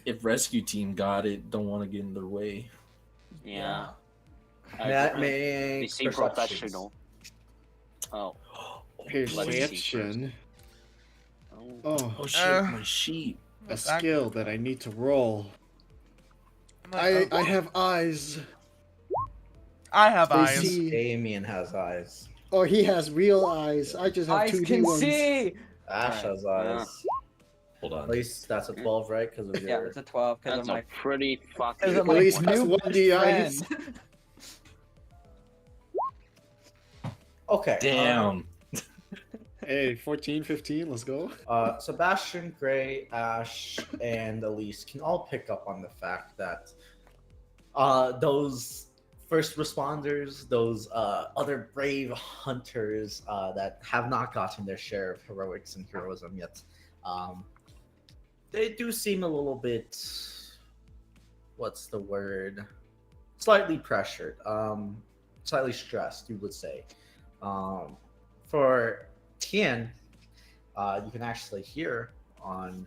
If rescue team got it, don't want to get in their way. Yeah. That They makes seem perceptions. professional. Oh. Perception. Oh. Oh shit, my sheep. A skill that I need to roll. Like, I have eyes. I have They eyes. see. Damien has eyes. Oh, he has real eyes. I just have Eyes 2D can ones. see. Ash has eyes. Hold At on. least that's a 12, right? Because of Yeah, your... it's a 12 because of That's my a pretty fucking. because of At my least that's new 1D best eyes. friend. Okay. Damn. Hey, 14, 15, let's go. Sebastian, Gray, Ash, and Elise can all pick up on the fact that those first responders, those other brave hunters that have not gotten their share of heroics and heroism yet, they do seem a little bit, what's the word? Slightly pressured, slightly stressed, you would say. For Tien, you can actually hear on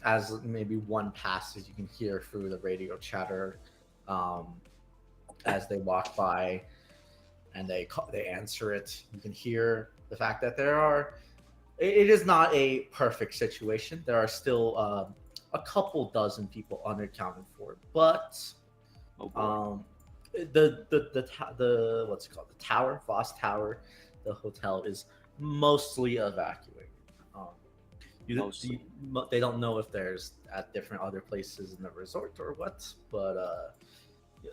as maybe one passes, you can hear through the radio chatter as they walk by and they answer it. You can hear the fact that there are. It is not a perfect situation. There are still a couple dozen people unaccounted for, but the what's it called? The tower, Voss Tower, the hotel is mostly evacuated. They don't know if there's at different other places in the resort or what, but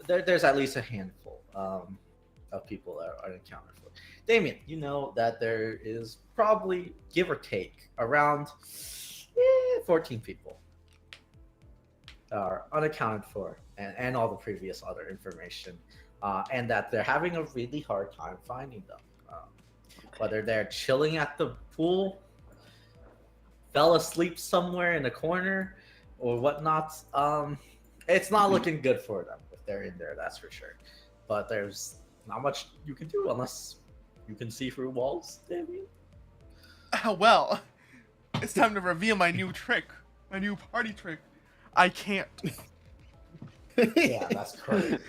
there's at least a handful of people that are unaccounted for. Damien, you know that there is probably, give or take, around 14 people are unaccounted for, and all the previous other information, and that they're having a really hard time finding them. Whether they're chilling at the pool, fell asleep somewhere in a corner, or whatnot, it's not looking good for them if they're in there, that's for sure. But there's not much you can do unless you can see through walls, Damien. Well, it's time to reveal my new trick. My new party trick. I can't. Yeah, that's correct.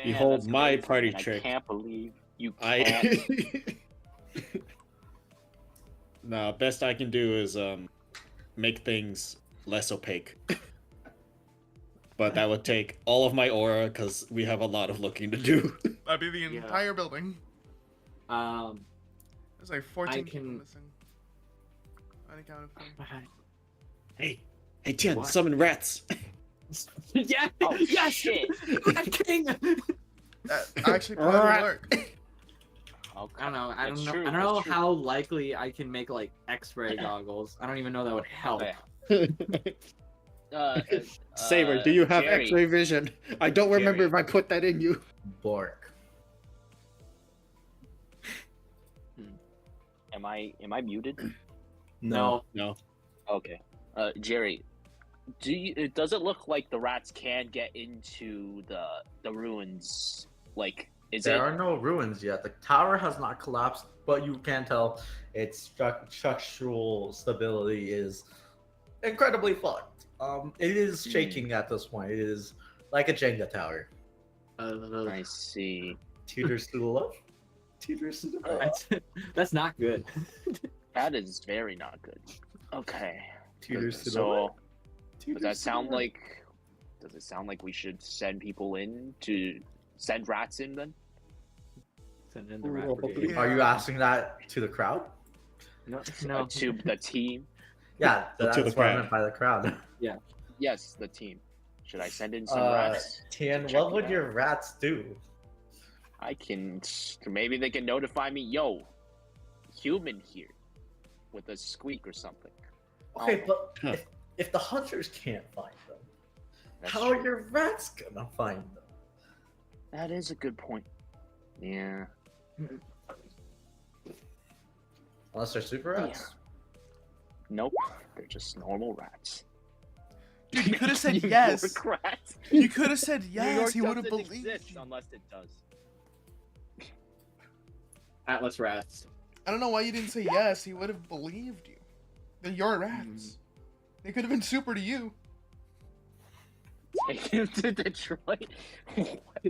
Behold that's my crazy, party man. trick. I can't believe you can't. Nah, best I can do is make things less opaque. But that would take all of my aura because we have a lot of looking to do. That'd be the entire building. There's like 14 people missing. Unaccounted for. Hey, Tien, What? summon rats. Yeah. Oh, yes. shit. Rat King. That actually probably work. Okay. I don't know. That's true, I don't that's know true. how likely I can make like X-ray goggles. I don't even know that would help. Okay. Saber, do you have Jerry. X-ray vision? I don't remember Jerry. if I put that in you. Bork. Am I muted? No. No. Okay. Jerry, does it look like the rats can get into the ruins? Like, There are no ruins yet. The tower has not collapsed, but you can tell its structural stability is incredibly fucked. It is shaking at this point. It is like a Jenga tower. I see. Tutors to the left. Tutors to the right. That's not good. That is very not good. Okay. Tutors to the So, left. does that sound like? Does it sound like we should send people in to send rats in then? Send in the rat brigade. Are you asking that to the crowd? No. To the team? Yeah, that's To the what I crowd. meant by the crowd. Yes, the team. Should I send in some rats? Tien, Check what it would out. your rats do? I can. Maybe they can notify me. Yo, human here, with a squeak or something. Okay, Oh, but if the hunters can't find them, that's how are true. your rats gonna find them? That is a good point. Yeah. Unless they're super rats. Nope. They're just normal rats. Dude, you could have said New yes. York rats. You could have said New yes. York He would have doesn't believed exist you. unless it does. Atlas rats. I don't know why you didn't say yes. He would have believed you. They're your rats. They could have been super to you. Take him to Detroit. What?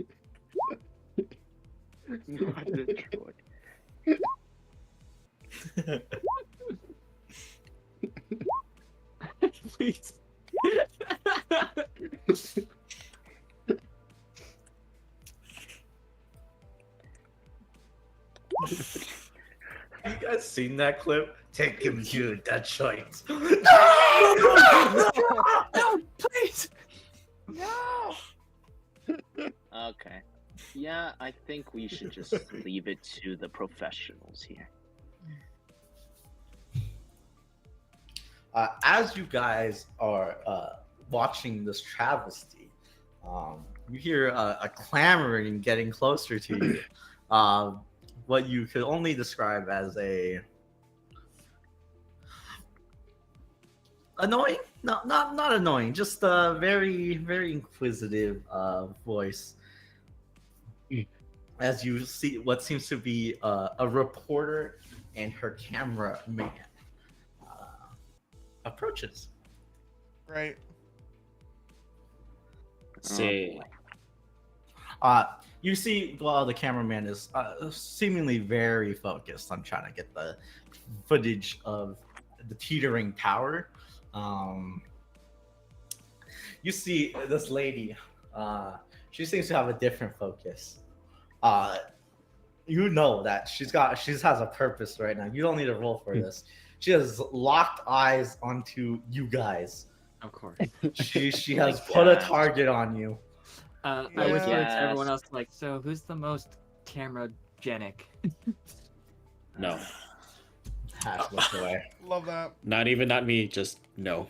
Not Detroit. Please. You guys seen that clip? Take him to Detroit. No, please. No. Okay. Yeah, I think we should just leave it to the professionals here. As you guys are watching this travesty, you hear a clamoring getting closer to you. What you could only describe as a annoying? No, not annoying. Just a very, very inquisitive voice. As you see, what seems to be a reporter and her cameraman approaches. Right. Say, You see, well, the cameraman is seemingly very focused on trying to get the footage of the teetering tower. You see this lady. She seems to have a different focus. You know that she has a purpose right now. You don't need to roll for this. She has locked eyes onto you guys. Of course. She has put a target on you. I whisper to Yes. everyone else, like, so who's the most camera-genic? no. Hash looks away. Love that. Not me, just no.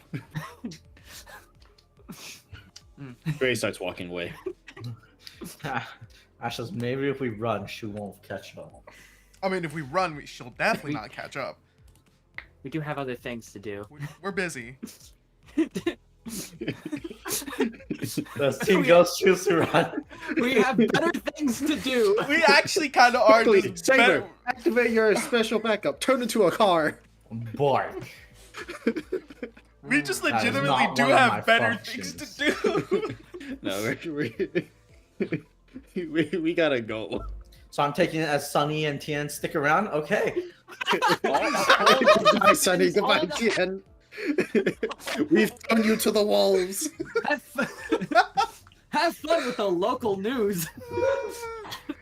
Gray starts walking away. Ash says, maybe if we run, she won't catch up. I mean, if we run, she'll definitely not catch up. We do have other things to do. We're busy. Does Team Ghost choose to run? We have better things to do. We actually kind of are. Quickly, Just Saber, better. activate your special backup. Turn into a car. Bark. We just That is legitimately not do one of my have better things functions. to do. No, we gotta go. So I'm taking it as Sunny and Tien stick around. Okay. Goodbye, Sonny. Goodbye, Tien. We've thrown you to the wolves. Have fun with the local news.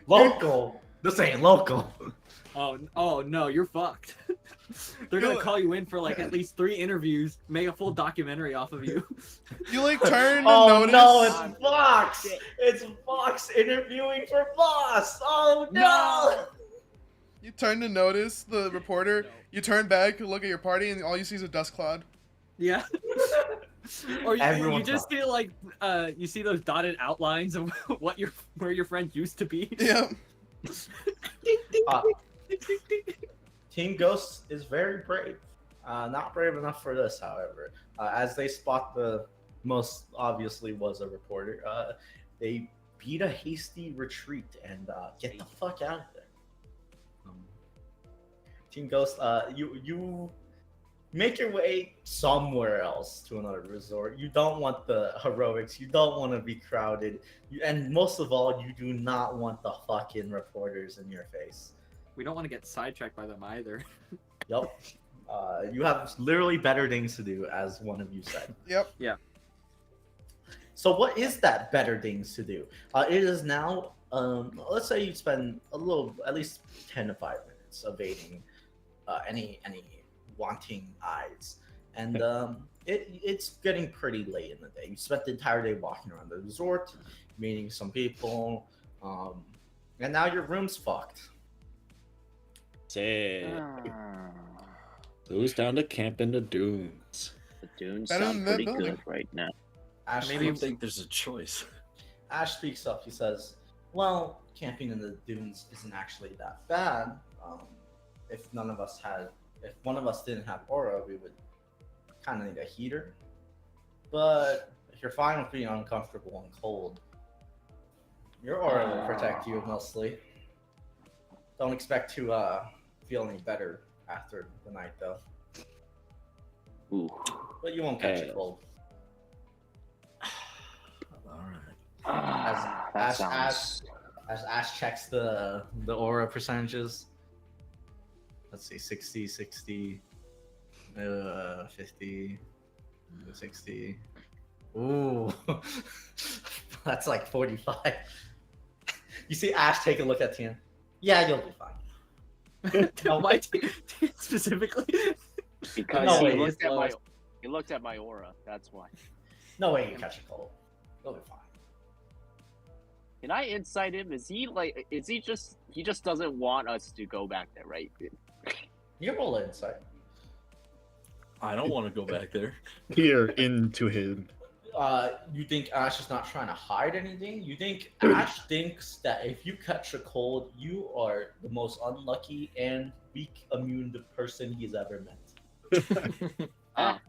Local. This ain't local. Oh no, you're fucked. They're gonna call you in for like at least 3 interviews, make a full documentary off of you. You like turn and Oh notice. no, it's Fox. It's Fox interviewing for Boss. Oh no. You turn to notice the reporter. You turn back, look at your party, and all you see is a dust cloud. Yeah. Or you Everyone's just see like you see those dotted outlines of where your friend used to be. Yeah. Uh, Team Ghost is very brave. Not brave enough for this, however. As they spot the most obviously was a reporter, they beat a hasty retreat and get the fuck out of there. Team Ghost, you make your way somewhere else to another resort. You don't want the heroics. You don't want to be crowded. And most of all, you do not want the fucking reporters in your face. We don't want to get sidetracked by them either. Yep. You have literally better things to do, as one of you said. Yep. So what is that better things to do? It is now, let's say you spend at least 10 to 5 minutes evading any wanting eyes. And it's getting pretty late in the day. You spent the entire day walking around the resort, meeting some people, and now your room's fucked. Say, who's down to camp in the dunes? The dunes Better sound than that pretty building. good right now. Ash Maybe you speaks, think there's a choice. Ash speaks up. He says, well, camping in the dunes isn't actually that bad. If one of us didn't have aura, we would kind of need a heater. But if you're fine with being uncomfortable and cold, your aura will protect you mostly. Don't expect to feel any better after the night, though. Ooh. but you won't catch a cold. All right. That As sounds. As Ash checks the aura percentages. Let's see, 60, 60, 50, 60. Ooh, that's like 45. You see Ash take a look at Tien. Yeah, you'll be fine. No, Why specifically? Because No he way, looked at my close. he looked at my aura. That's why. no way you catch a cold. You'll be fine. Can I insight him? Is he just doesn't want us to go back there, right? You roll insight. I don't want to go back there. Peer into him. You think Ash is not trying to hide anything? You think Ash thinks that if you catch a cold, you are the most unlucky and weak immune person he's ever met. Ah,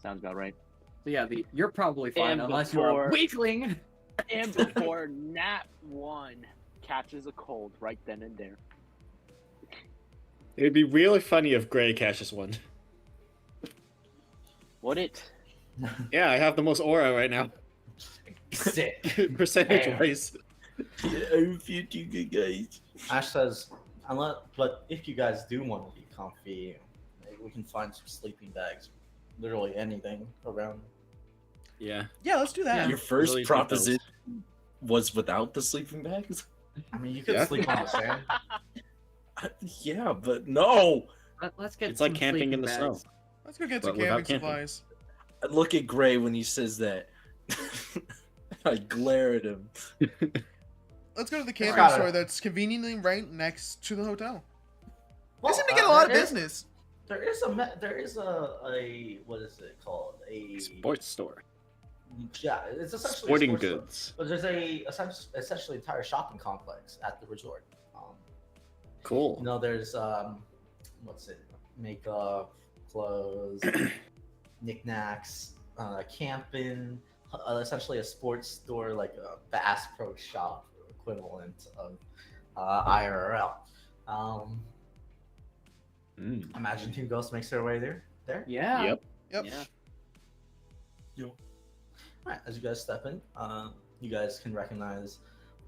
sounds about right. So yeah, you're probably fine And unless you're a before- weakling. And before Nat 1 catches a cold right then and there. It'd be really funny if Gray catches one. Would it? Yeah, I have the most aura right now. Sick. Percentage wise. I'm feeling good, guys. Ash says, but if you guys do want to be comfy, maybe we can find some sleeping bags. Literally anything around. Yeah. Yeah, let's do that. Your first Really think proposition was without the sleeping bags? I mean, you could Yeah. sleep on the sand. Yeah, but no. Let's get. It's like some camping in sleeping the bags. snow. Let's go get But some without camping camping. supplies. I look at Gray when he says that. I glare at him. Let's go to the camping Got it. store that's conveniently right next to the hotel. Well, They seem to get a lot of there is- business. There is a what is it called? A Sports store. Yeah, it's essentially a Sporting sports store. goods. But there's a essentially entire shopping complex at the resort. Cool. You know, there's what's it? Makeup, clothes, knickknacks, camping. Essentially a sports store, like a Bass Pro Shop equivalent of IRL. Imagine Team Ghost makes their way there. Yeah. Yep. Yep. Yeah. All right, as you guys step in, you guys can recognize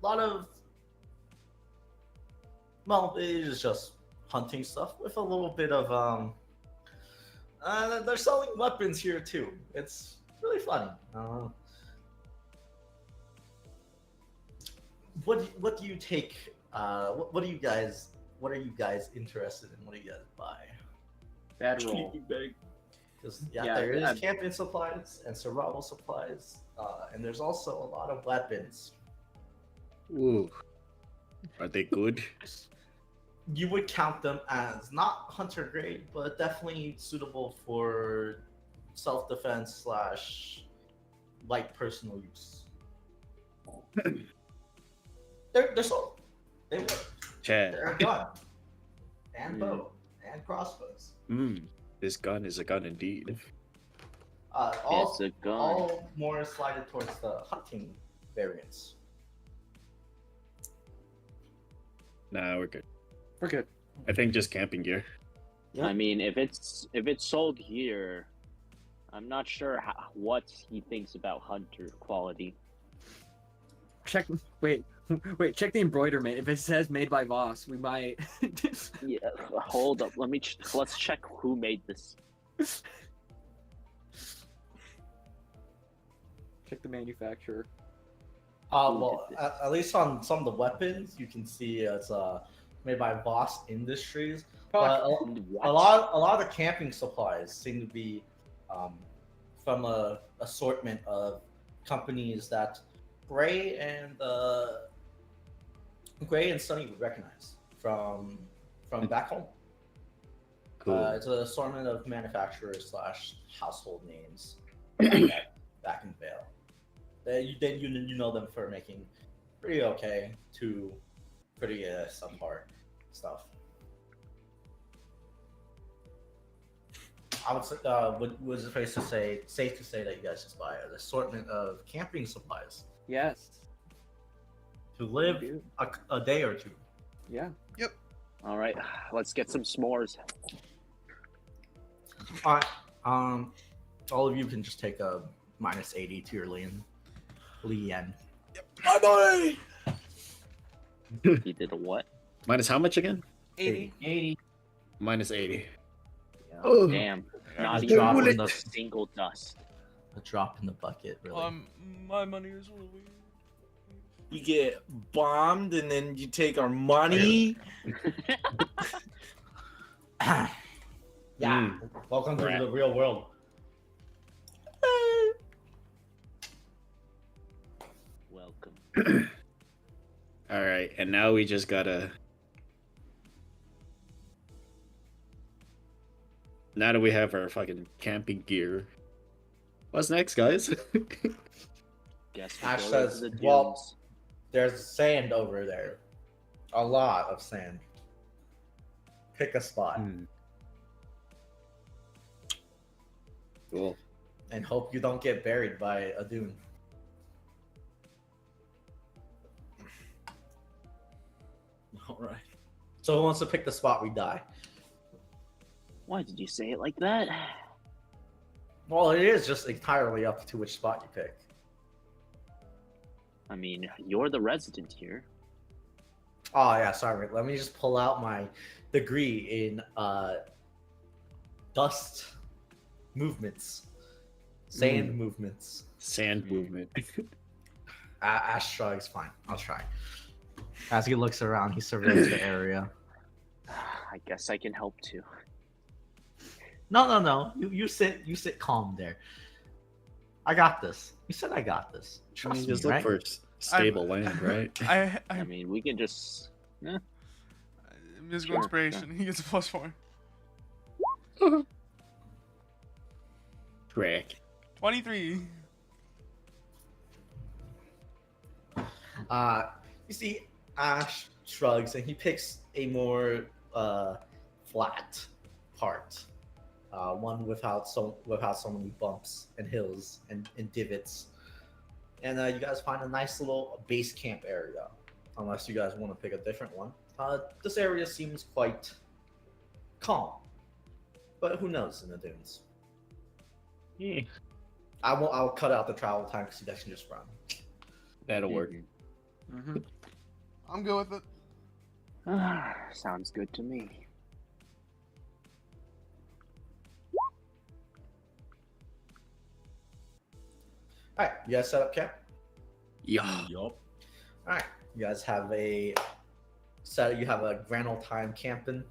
a lot of, well, it is just hunting stuff with a little bit of, they're selling weapons here too. It's really funny. What do you take? What are you guys interested in? What do you guys buy? Bad roll. Sleeping bag. Because Yeah, there is I'm- camping supplies and survival supplies, and there's also a lot of weapons. Ooh. Are they good? You would count them as not hunter grade, but definitely suitable for self-defense / light personal use. They're sold. They work. Chad. They're a gun and bow and crossbows. This gun is a gun indeed. All It's a gun. all more slided towards the hunting variants. Nah, we're good. We're good. I think just camping gear. I mean, if it's sold here, I'm not sure what he thinks about hunter quality. Check. Wait. Check the embroiderment. If it says made by Voss, we might. Yeah, hold up. Let's check who made this. Check the manufacturer. Well, at least on some of the weapons, you can see it's made by Voss Industries. But a lot of the camping supplies seem to be from a assortment of companies that Gray and Sunny would recognize from back home. Cool. It's an assortment of manufacturers / household names back in Vale. You know them for making pretty okay to pretty subpar stuff. I would say, was it safe to say that you guys just buy an assortment of camping supplies Yes. to live We do. a day or two. Yeah. All right, let's get some s'mores. All All of you can just take a -80 to your Lien. My boy. He did a what? Minus how much again? 80. 80. Minus 80. Oh, Damn. Not A even drop one in the single dust. a drop in the bucket, really. My money is really. You get bombed and then you take our money. Yeah. Welcome to Rat. the real world. Welcome. All right, and now we just gotta. Now that we have our fucking camping gear, what's next, guys? Guess we Ash go says, into the well- dunes. There's sand over there. A lot of sand. Pick a spot Cool. and hope you don't get buried by a dune. All right. So who wants to pick the spot we die? Why did you say it like that? Well, it is just entirely up to which spot you pick. I mean, you're the resident here. Oh yeah, sorry. Let me just pull out my degree in dust movements, sand movements. Sand movement. Ash shrugs. Fine, I'll try. As he looks around, he surveys the area. I guess I can help too. No. You sit calm there. I got this. You said I got this. I Trust mean, me, just look right? for stable land, right? I mean, we can just. Musical Sure, inspiration. He gets a +4. Correct. 23. You see, Ash shrugs and he picks a more flat part, one without so many bumps and hills and divots. And you guys find a nice little base camp area, unless you guys want to pick a different one. This area seems quite calm, but who knows in the dunes? Yeah, I'll cut out the travel time because you guys can just run. that'll work. Mm-hmm. I'm good with it. Sounds good to me. All right, you guys set up camp. Yeah. Yup. All right, you guys have a grand old time camping.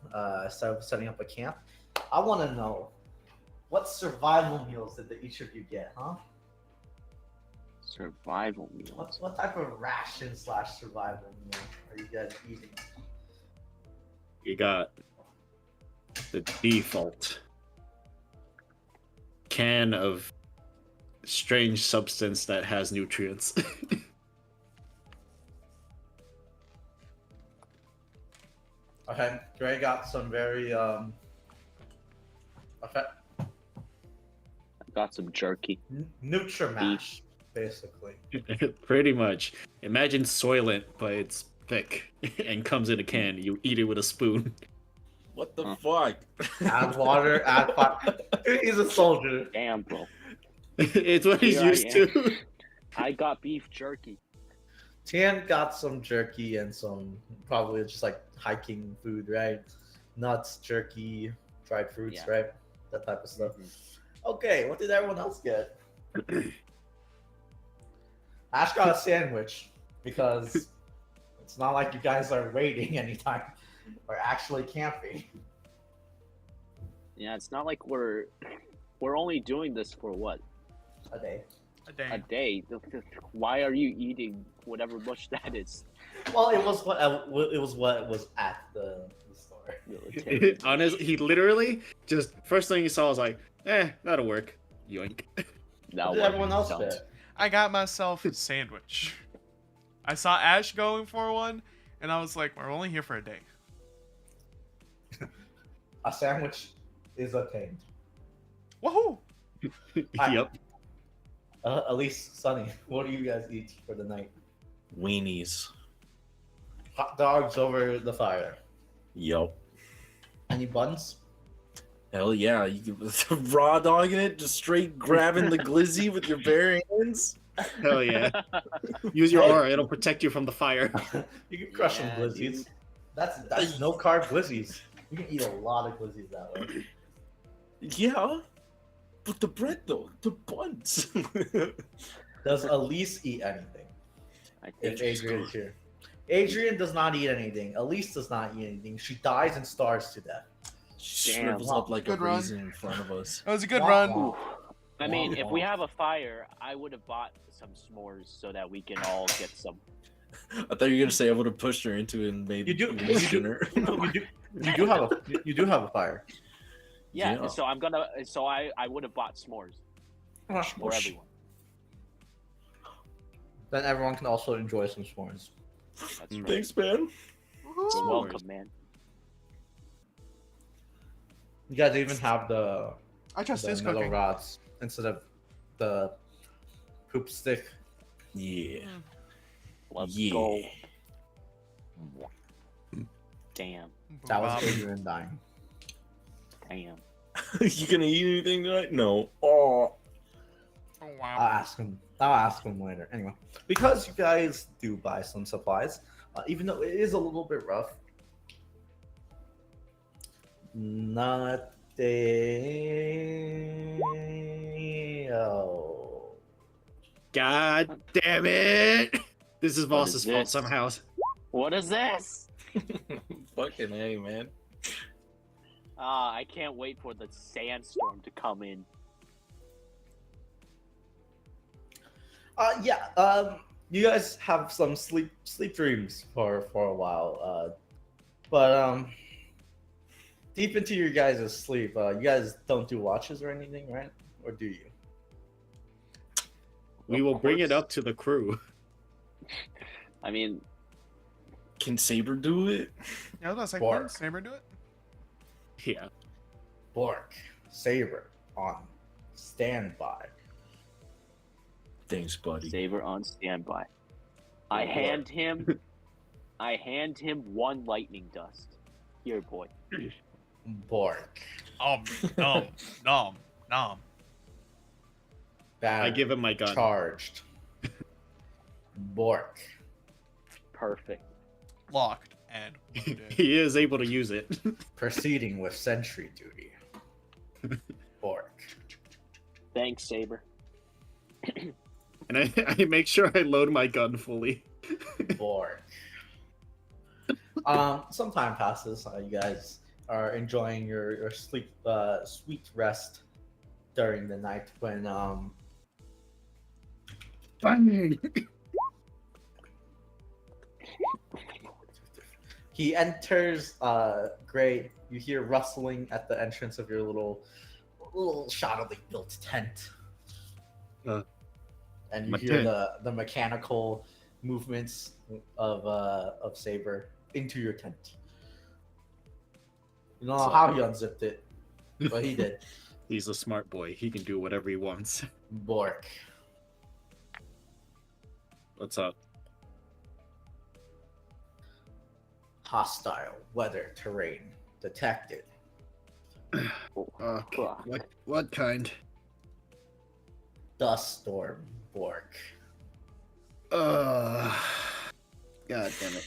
Setting up a camp. I want to know what survival meals did each of you get, huh? Survival meals. What type of ration / survival meal are you guys eating? You got the default can of strange substance that has nutrients. Okay, Gray got some very okay, I got some jerky. Nutrimash, basically. Pretty much. Imagine Soylent, but it's thick and comes in a can. You eat it with a spoon. What the Huh. fuck? Add water, add fire. He's a soldier. Damn, bro. It's what he's Here I used am. to. I got beef jerky. Tian got some jerky and some probably just like hiking food, right? Nuts, jerky, dried fruits, Yeah. right? That type of stuff. Mhm. Okay, what did everyone else get? Ash got a sandwich because it's not like you guys are waiting anytime or actually camping. Yeah, it's not like we're only doing this for what? A day. A day. A day. Why are you eating whatever much that is? Well, it was what was at the store. Military. Honestly, he literally just first thing he saw was like, that'll work. Yoink. Now What did everyone else don't. get? I got myself a sandwich. I saw Ash going for one, and I was like, we're only here for a day. A sandwich is obtained. Woohoo! Yep. At least Sunny, what do you guys eat for the night? Weenies. Hot dogs over the fire. Yup. Any buns? Hell yeah, you can raw dogging it, just straight grabbing the glizzy with your bare hands. Hell yeah. Use your aura, it'll protect you from the fire. You can crush some Yeah, glizzies. dude. That's no carb glizzies. You can eat a lot of glizzies that way. Yeah, but the bread though, the buns. Does Elise eat anything? I think If Adrian's here. Adrian does not eat anything. Elise does not eat anything. She dies and starves to death. She Damn. shrivels up like a Good run. raisin in front of us. That was a good Wah, run. wah. I mean, Womp if we womp. have a fire, I would have bought some s'mores so that we can all get some. I thought you were gonna say I would have pushed her into it and made You do- Elise you do- dinner. You do have a fire. Yeah, Yeah. so I would have bought s'mores for everyone. Then everyone can also enjoy some s'mores. That's right. Thanks, man. You're welcome, man. You guys even have the I trust this metal cooking. rods instead of the poop stick. Yeah. Let's Yeah. go. Damn. That was Bob. Adrian dying. Damn. You gonna eat anything tonight? No. Oh. Oh wow. I'll ask him later. Anyway, because you guys do buy some supplies, even though it is a little bit rough. Nothing. Oh. God damn it! This is What Voss's is fault this? somehow. What is this? Fucking A, man. I can't wait for the sandstorm to come in. Yeah. You guys have some sleep dreams for a while. But deep into your guys' sleep, you guys don't do watches or anything, right? Or do you? We will bring it up to the crew. I mean, Can Saber do it? Yeah, that's like Bark. one. Saber do it. Yeah. Bork, Saber on standby. Thanks, buddy. Saber on standby. I Boy. hand him one lightning dust. Here, boy. Bork. Nom, nom. Battery I give him my gun. charged. Bork. Perfect. Locked and wounded. He is able to use it. Proceeding with sentry duty. Bork. Thanks, Saber. And I make sure I load my gun fully. Bork. Some time passes. You guys are enjoying your sleep, sweet rest during the night when Bang! he enters. Gray, you hear rustling at the entrance of your little shoddily built tent, and you my hear tent. the mechanical movements of Saber into your tent. You don't know how he unzipped it, but he did. He's a smart boy. He can do whatever he wants. Bork. What's up? Hostile weather terrain detected. Okay. What kind? Dust storm. Bork. God damn it.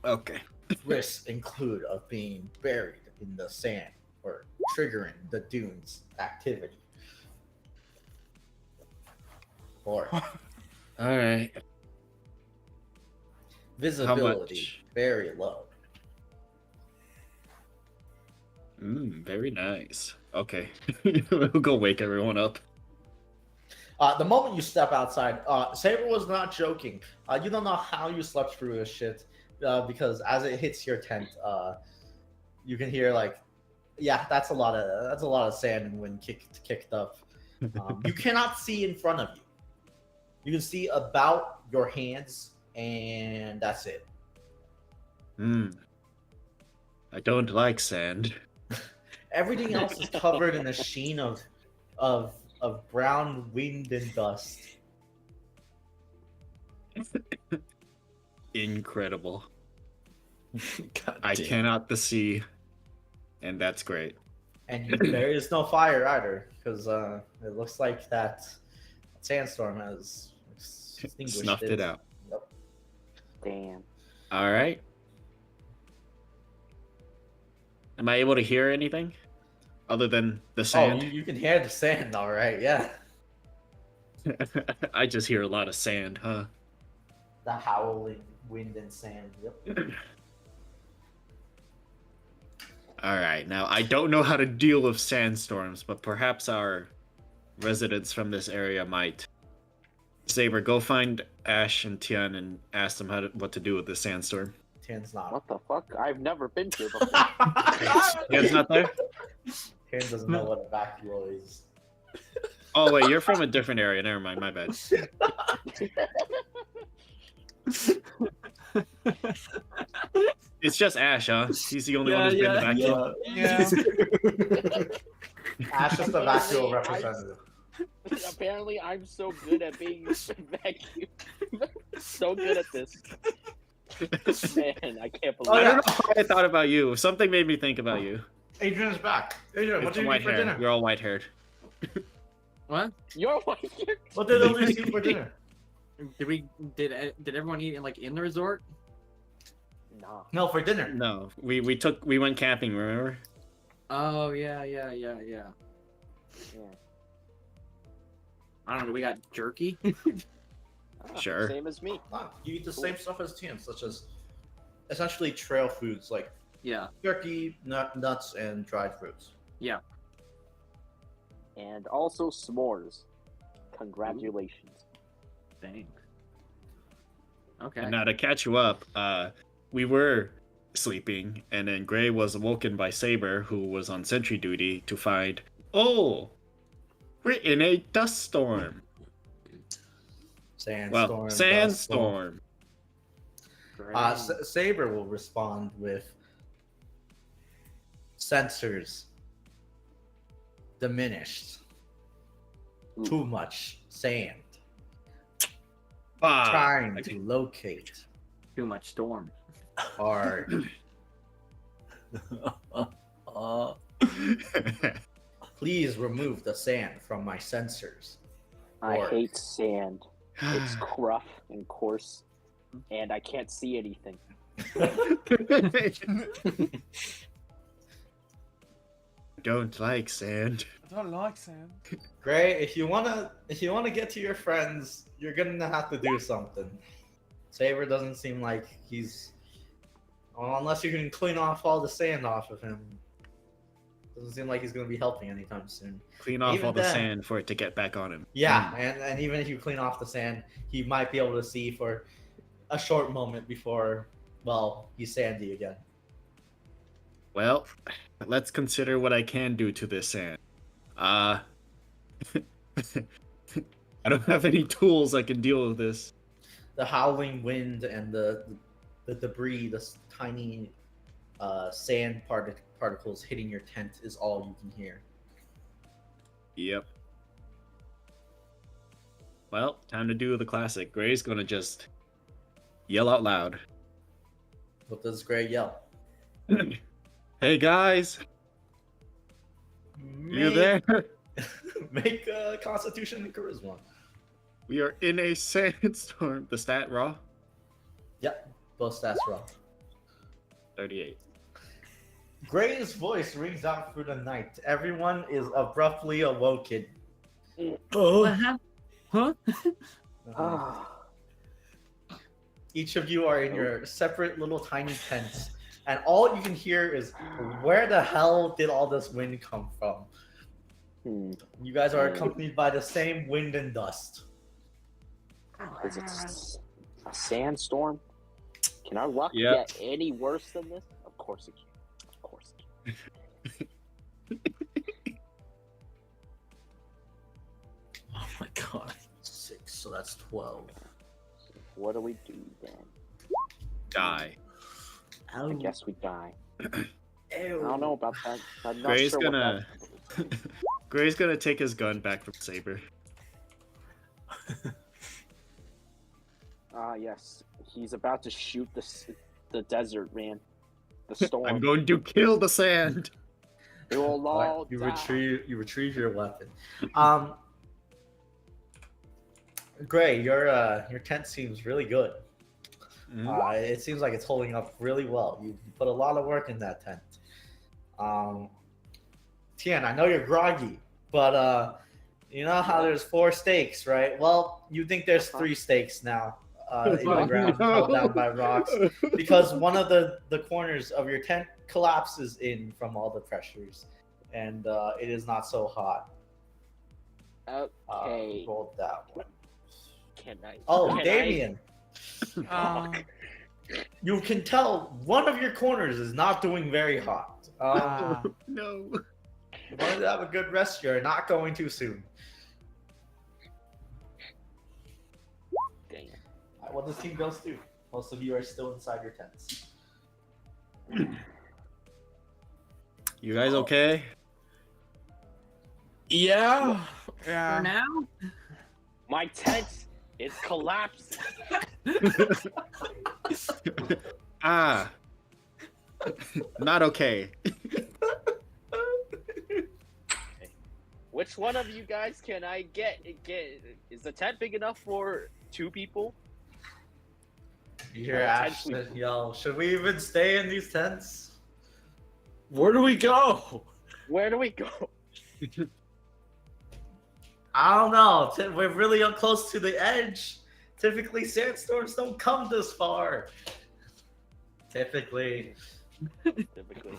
Okay. Risks include of being buried in the sand or triggering the dunes activity. Bork. All right. Visibility much? very low. Very nice. Okay. We'll go wake everyone up. The moment you step outside, Saber was not joking. You don't know how you slept through this shit, because as it hits your tent, you can hear like, yeah, that's a lot of sand and wind kicked up. You cannot see in front of you. You can see about your hands, and that's it. I don't like sand. Everything else is covered in a sheen of brown wind and dust. Incredible. God I damn. cannot see and that's great. And there is no fire either, because it looks like that sandstorm has extinguished Snuffed it out. Yep. Damn. All right. Am I able to hear anything other than the Oh, sand? you can hear the sand, all right, yeah. I just hear a lot of sand, huh? The howling wind and sand. Yep. All right. Now, I don't know how to deal with sandstorms, but perhaps our residents from this area might. Saber, go find Ash and Tian and ask them what to do with the sandstorm. Tian's not. What the fuck? I've never been here before. Tian's not there? Tian doesn't know what a vacuole is. Oh, wait, you're from a different area. Never mind, my bad. It's just Ash, huh? He's the only one who's been to vacuum. Ash is the vacuole representative. Apparently, I'm so good at being vacuum. So good at this. Man, I can't believe I don't know why I thought about you. Something made me think about you. Adrian's back. Adrian, what It's did you white eat for hair. dinner? You're all white haired. What? You're white here. What did Adrian eat for dinner? Did everyone eat like in the resort? Nah. No, for dinner. No, we went camping. Remember? Oh yeah. Yeah. I don't know. We got jerky. Ah, Sure. Same as me. No, you eat the same stuff as Tian, such as essentially trail foods like Yeah. turkey, nuts, and dried fruits. Yeah. And also s'mores. Congratulations. Thanks. Okay. And now to catch you up, we were sleeping, and then Gray was awoken by Saber, who was on sentry duty, to find, oh, we're in a dust storm. Sandstorm. Well, dust sandstorm. storm. Saber will respond with sensors diminished. Ooh. Too much sand. Ah, Trying to locate Too much storm. our please remove the sand from my sensors. I Or- hate sand. It's rough and coarse, and I can't see anything. Don't like sand. I don't like sand. Gray, if you wanna get to your friends, you're gonna have to do something. Saber doesn't seem like he's unless you can clean off all the sand off of him. Doesn't seem like he's gonna be helping anytime soon. Clean off Even all the then- sand for it to get back on him. Yeah, and even if you clean off the sand, he might be able to see for a short moment before, well, he's sandy again. Well, let's consider what I can do to this sand. I don't have any tools I can deal with this. The howling wind and the debris, the tiny sand particles hitting your tent is all you can hear. Yep. Well, time to do the classic. Gray's gonna just yell out loud. What does Gray yell? Hey guys, you there? Make a Constitution and Charisma. We are in a sandstorm. The stat raw? Yep, both stats wrong. 38. Gray's voice rings out through the night. Everyone is abruptly awoken. What happened? Huh? Ah. Each of you are in your separate little tiny tents, and all you can hear is, where the hell did all this wind come from? You guys are accompanied by the same wind and dust. Is it a sandstorm? Can our luck Yep. get any worse than this? Of course it can. Of course it can. Oh my god. 6, so that's 12. What do we do then? Die. I guess we die. Ew. I don't know about that. I'm not Gray's sure gonna- what that... Gray's gonna take his gun back from Saber. Ah, yes. He's about to shoot the desert, man. The storm. I'm going to kill the sand. We will Alright, all you die. retrieve your weapon. Gray, your tent seems really good. It seems like it's holding up really well. You put a lot of work in that tent. Tian, I know you're groggy, but you know how there's 4 stakes, right? Well, you think there's 3 stakes now in the ground, held down by rocks, because one of the corners of your tent collapses in from all the pressures, and it is not so hot. Okay. Rolled that one. Can I? Oh, can Damien, Fuck. you can tell one of your corners is not doing very hot. No. You wanted to have a good rest. You're not going too soon. Dang it. What does Team Ghost do? Most of you are still inside your tents. You guys okay? Yeah. For Yeah. now? My tent is collapsing. Ah. Not okay. Which one of you guys can I get? Is the tent big enough for 2 people? You hear Ash yell, should we even stay in these tents? Where do we go? Where do we go? I don't know. We're really close to the edge. Typically, sandstorms don't come this far. Typically. Typically.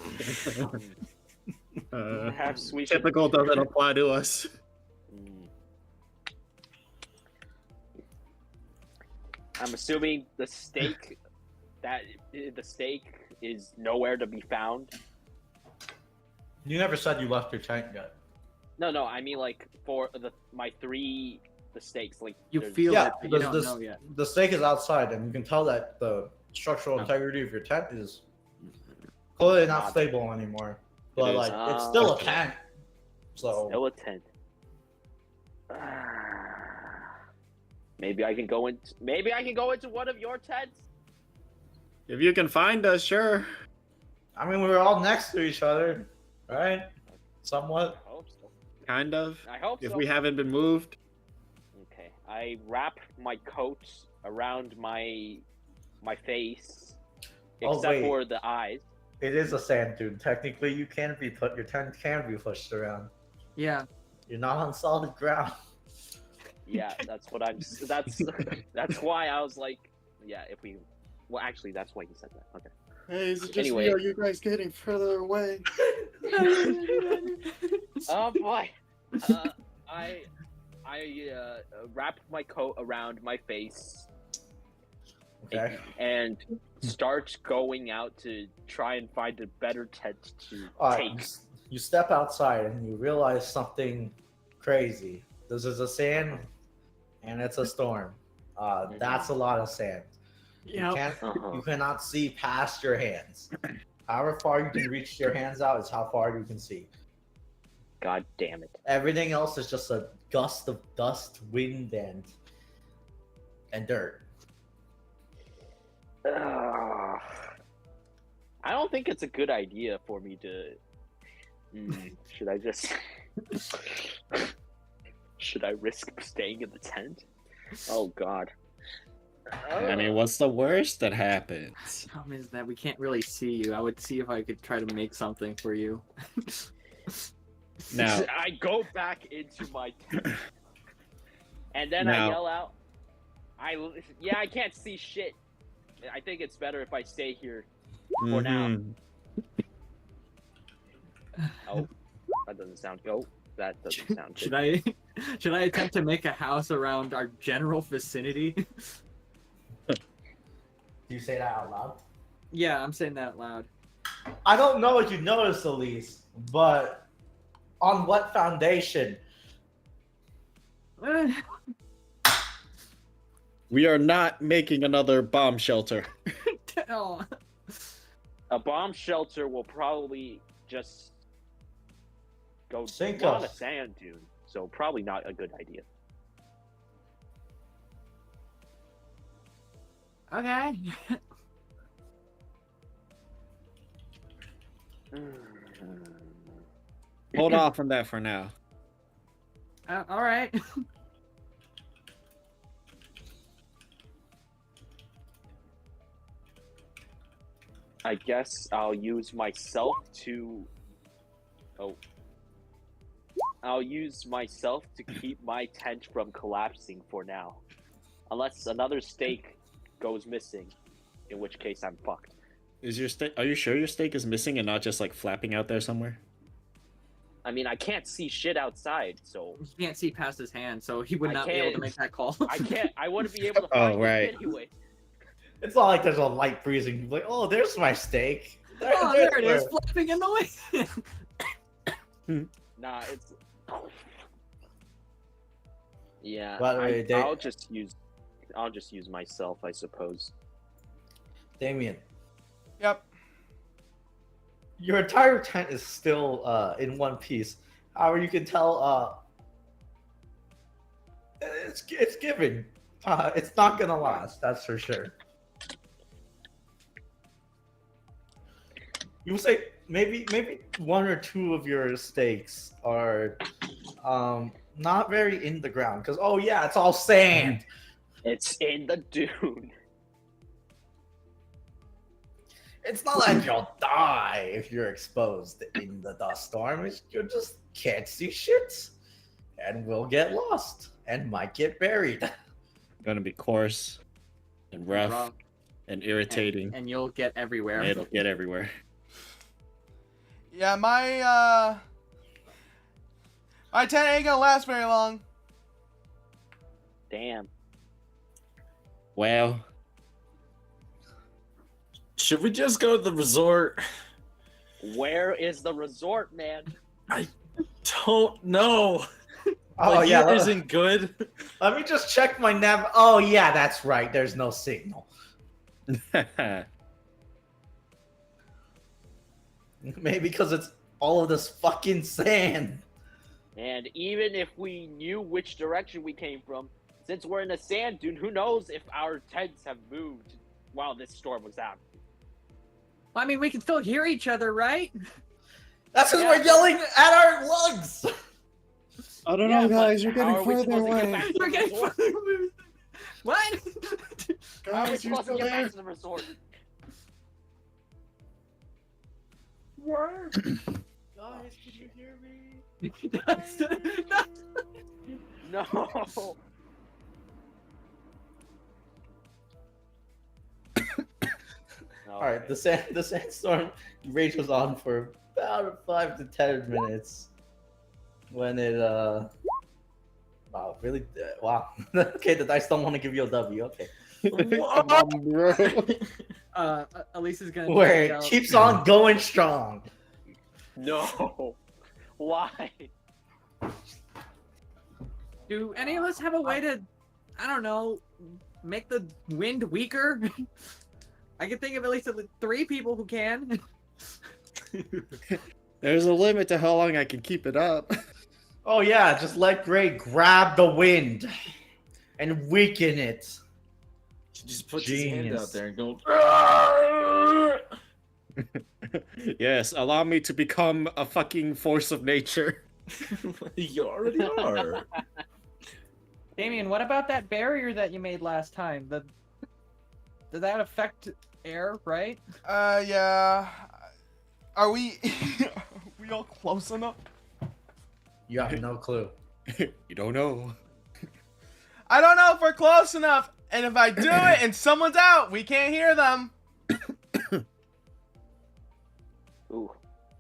Perhaps we should. Typical doesn't apply to us. I'm assuming the stake is nowhere to be found. You never said you left your tent yet. No, I mean like for the stakes. Like You there's- feel Yeah, it, but you because don't know yet. the stake is outside, and you can tell that the structural integrity of your tent is clearly not stable anymore. But is. like, it's still a Okay. tent. So Still a tent. Maybe I can go into one of your tents. If you can find us, sure. I mean, we're all next to each other, right? Somewhat. I hope so. Kind of. I hope If so. we haven't been moved. Okay. I wrap my coat around my face, Oh, except wait. for the eyes. It is a sand dune. Technically, your tent can be pushed around. Yeah. You're not on solid ground. Yeah, that's what I'm. That's why I was like, yeah. If we, well, actually, that's why you said that. Okay. Hey, is it just Anyway. me? Or are you guys getting further away? Oh boy. I wrap my coat around my face Okay. and start going out to try and find a better tent to All take. right. You step outside and you realize something crazy. This is a sand, and it's a storm. That's a lot of sand. Yeah. You cannot see past your hands. However far you can reach your hands out is how far you can see. God damn it. Everything else is just a gust of dust, wind, and dirt. I don't think it's a good idea for me to. Should I just? Should I risk staying in the tent? Oh God. I mean, what's the worst that happens? Problem is that we can't really see you. I would see if I could try to make something for you. Now, I go back into my tent, and then Now- I yell out, I can't see shit. I think it's better if I stay here for now." mhm. Oh, that doesn't sound. Oh, that doesn't sound Should good. should I attempt to make a house around our general vicinity? Do you say that out loud? Yeah, I'm saying that out loud. I don't know what you noticed, Elise, but on what foundation? We are not making another bomb shelter. Oh. A bomb shelter will probably just go Sink on a us. sand dune, so probably not a good idea. Okay. hold off on that for now. All right. I guess I'll use myself to. Oh. I'll use myself to keep my tent from collapsing for now. Unless another stake goes missing, in which case I'm fucked. Is your steak? Are you sure your steak is missing and not just like flapping out there somewhere? I mean, I can't see shit outside, so He can't see past his hand, so he would I not be able to can't- make that call. I wouldn't be able to Oh, find right. it anyway. It's not like there's a light breezing. You're like, oh, there's my steak. Oh, there it is, flapping in the wind. Nah, it's. Yeah, By the way, I'll just use myself, I suppose. Damien, Yep. your entire tent is still in one piece. However, you can tell it's giving. It's not gonna last, that's for sure. You would say maybe one or two of your stakes are not very in the ground because oh yeah, it's all sand. It's in the dune. It's not like you'll die if you're exposed in the dust storm. You just can't see shit, and will get lost and might get buried. Gonna be coarse and rough and irritating. And you'll get everywhere. And it'll get everywhere. Yeah, my tent ain't gonna last very long. Damn. Well, Should we just go to the resort? Where is the resort, man? Don't know. Oh Like, yeah, it isn't good. let me just check my nav. Oh yeah, that's right. There's no signal. Maybe because it's all of this fucking sand. And even if we knew which direction we came from, since we're in a sand dune, who knows if our tents have moved while this storm was out. I mean, we can still hear each other, right? That's because Yeah. we're yelling at our lungs. I don't Yeah, know, but guys. You're how getting are we further supposed to get away. back to We're the getting resort? further. What? How are we Guys, you're supposed to still get there. back to the resort? Guys, can you hear me? No. All right, the sandstorm rages on for about 5 to 10 minutes. When it wow, really wow. Okay, the dice don't want to give you a W. Okay, Come on, bro. Elisa's gonna. where check it out- keeps on going strong. No. Why? Do any of us have a way to, I don't know, make the wind weaker? I can think of at least 3 people who can. There's a limit to how long I can keep it up. Oh yeah, just let Gray grab the wind and weaken it. He just puts his hand Genius. out there and goes. Yes, allow me to become a fucking force of nature. You already are. Damien, what about that barrier that you made last time? Did that affect air, right? Yeah. Are we all close enough? You have no clue. You don't know. I don't know if we're close enough. And if I do it and someone's out, we can't hear them. Ooh.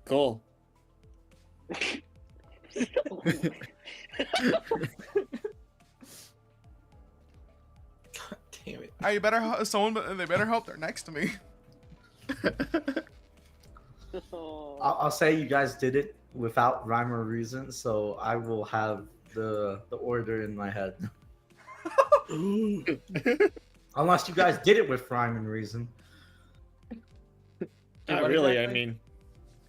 Cool. God damn it. You better they better hope they're next to me. I'll say you guys did it without rhyme or reason, so I will have the order in my head. Unless you guys did it with rhyme and reason. Not What really, exactly? I mean,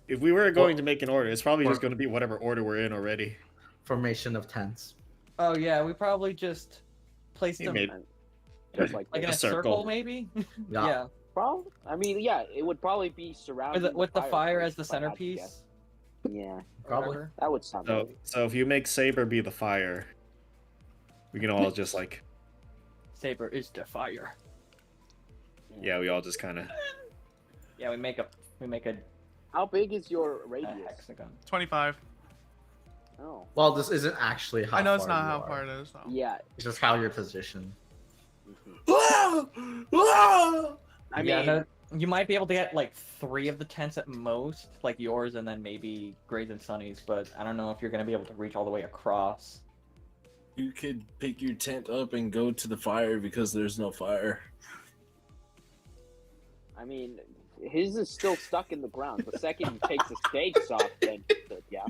if we were going to make an order, it's probably just going to be whatever order we're in already. Formation of tents. Oh yeah, we probably just placed You them made Just like like in a a circle, circle. maybe. Yeah. Yeah, Probably. I mean, yeah, it would probably be surrounded with the fire place, as the if I had to centerpiece. guess. Yeah, Probably. Whatever. that would sound So, good. so if you make Saber be the fire, we can all just like, Saber is the fire. yeah, we all just kind of. Yeah, we make a How big is your radius? hexagon. 25. Oh, Well, this isn't actually how I know it's far not you how are. far it is. Though. yeah. It's just how you're positioned. I yeah, mean, no, you might be able to get like 3 of the tents at most, like yours, and then maybe Gray's and Sunny's. But I don't know if you're gonna be able to reach all the way across. You could pick your tent up and go to the fire because there's no fire. I mean, his is still stuck in the ground. The second he takes the stakes off, then yeah.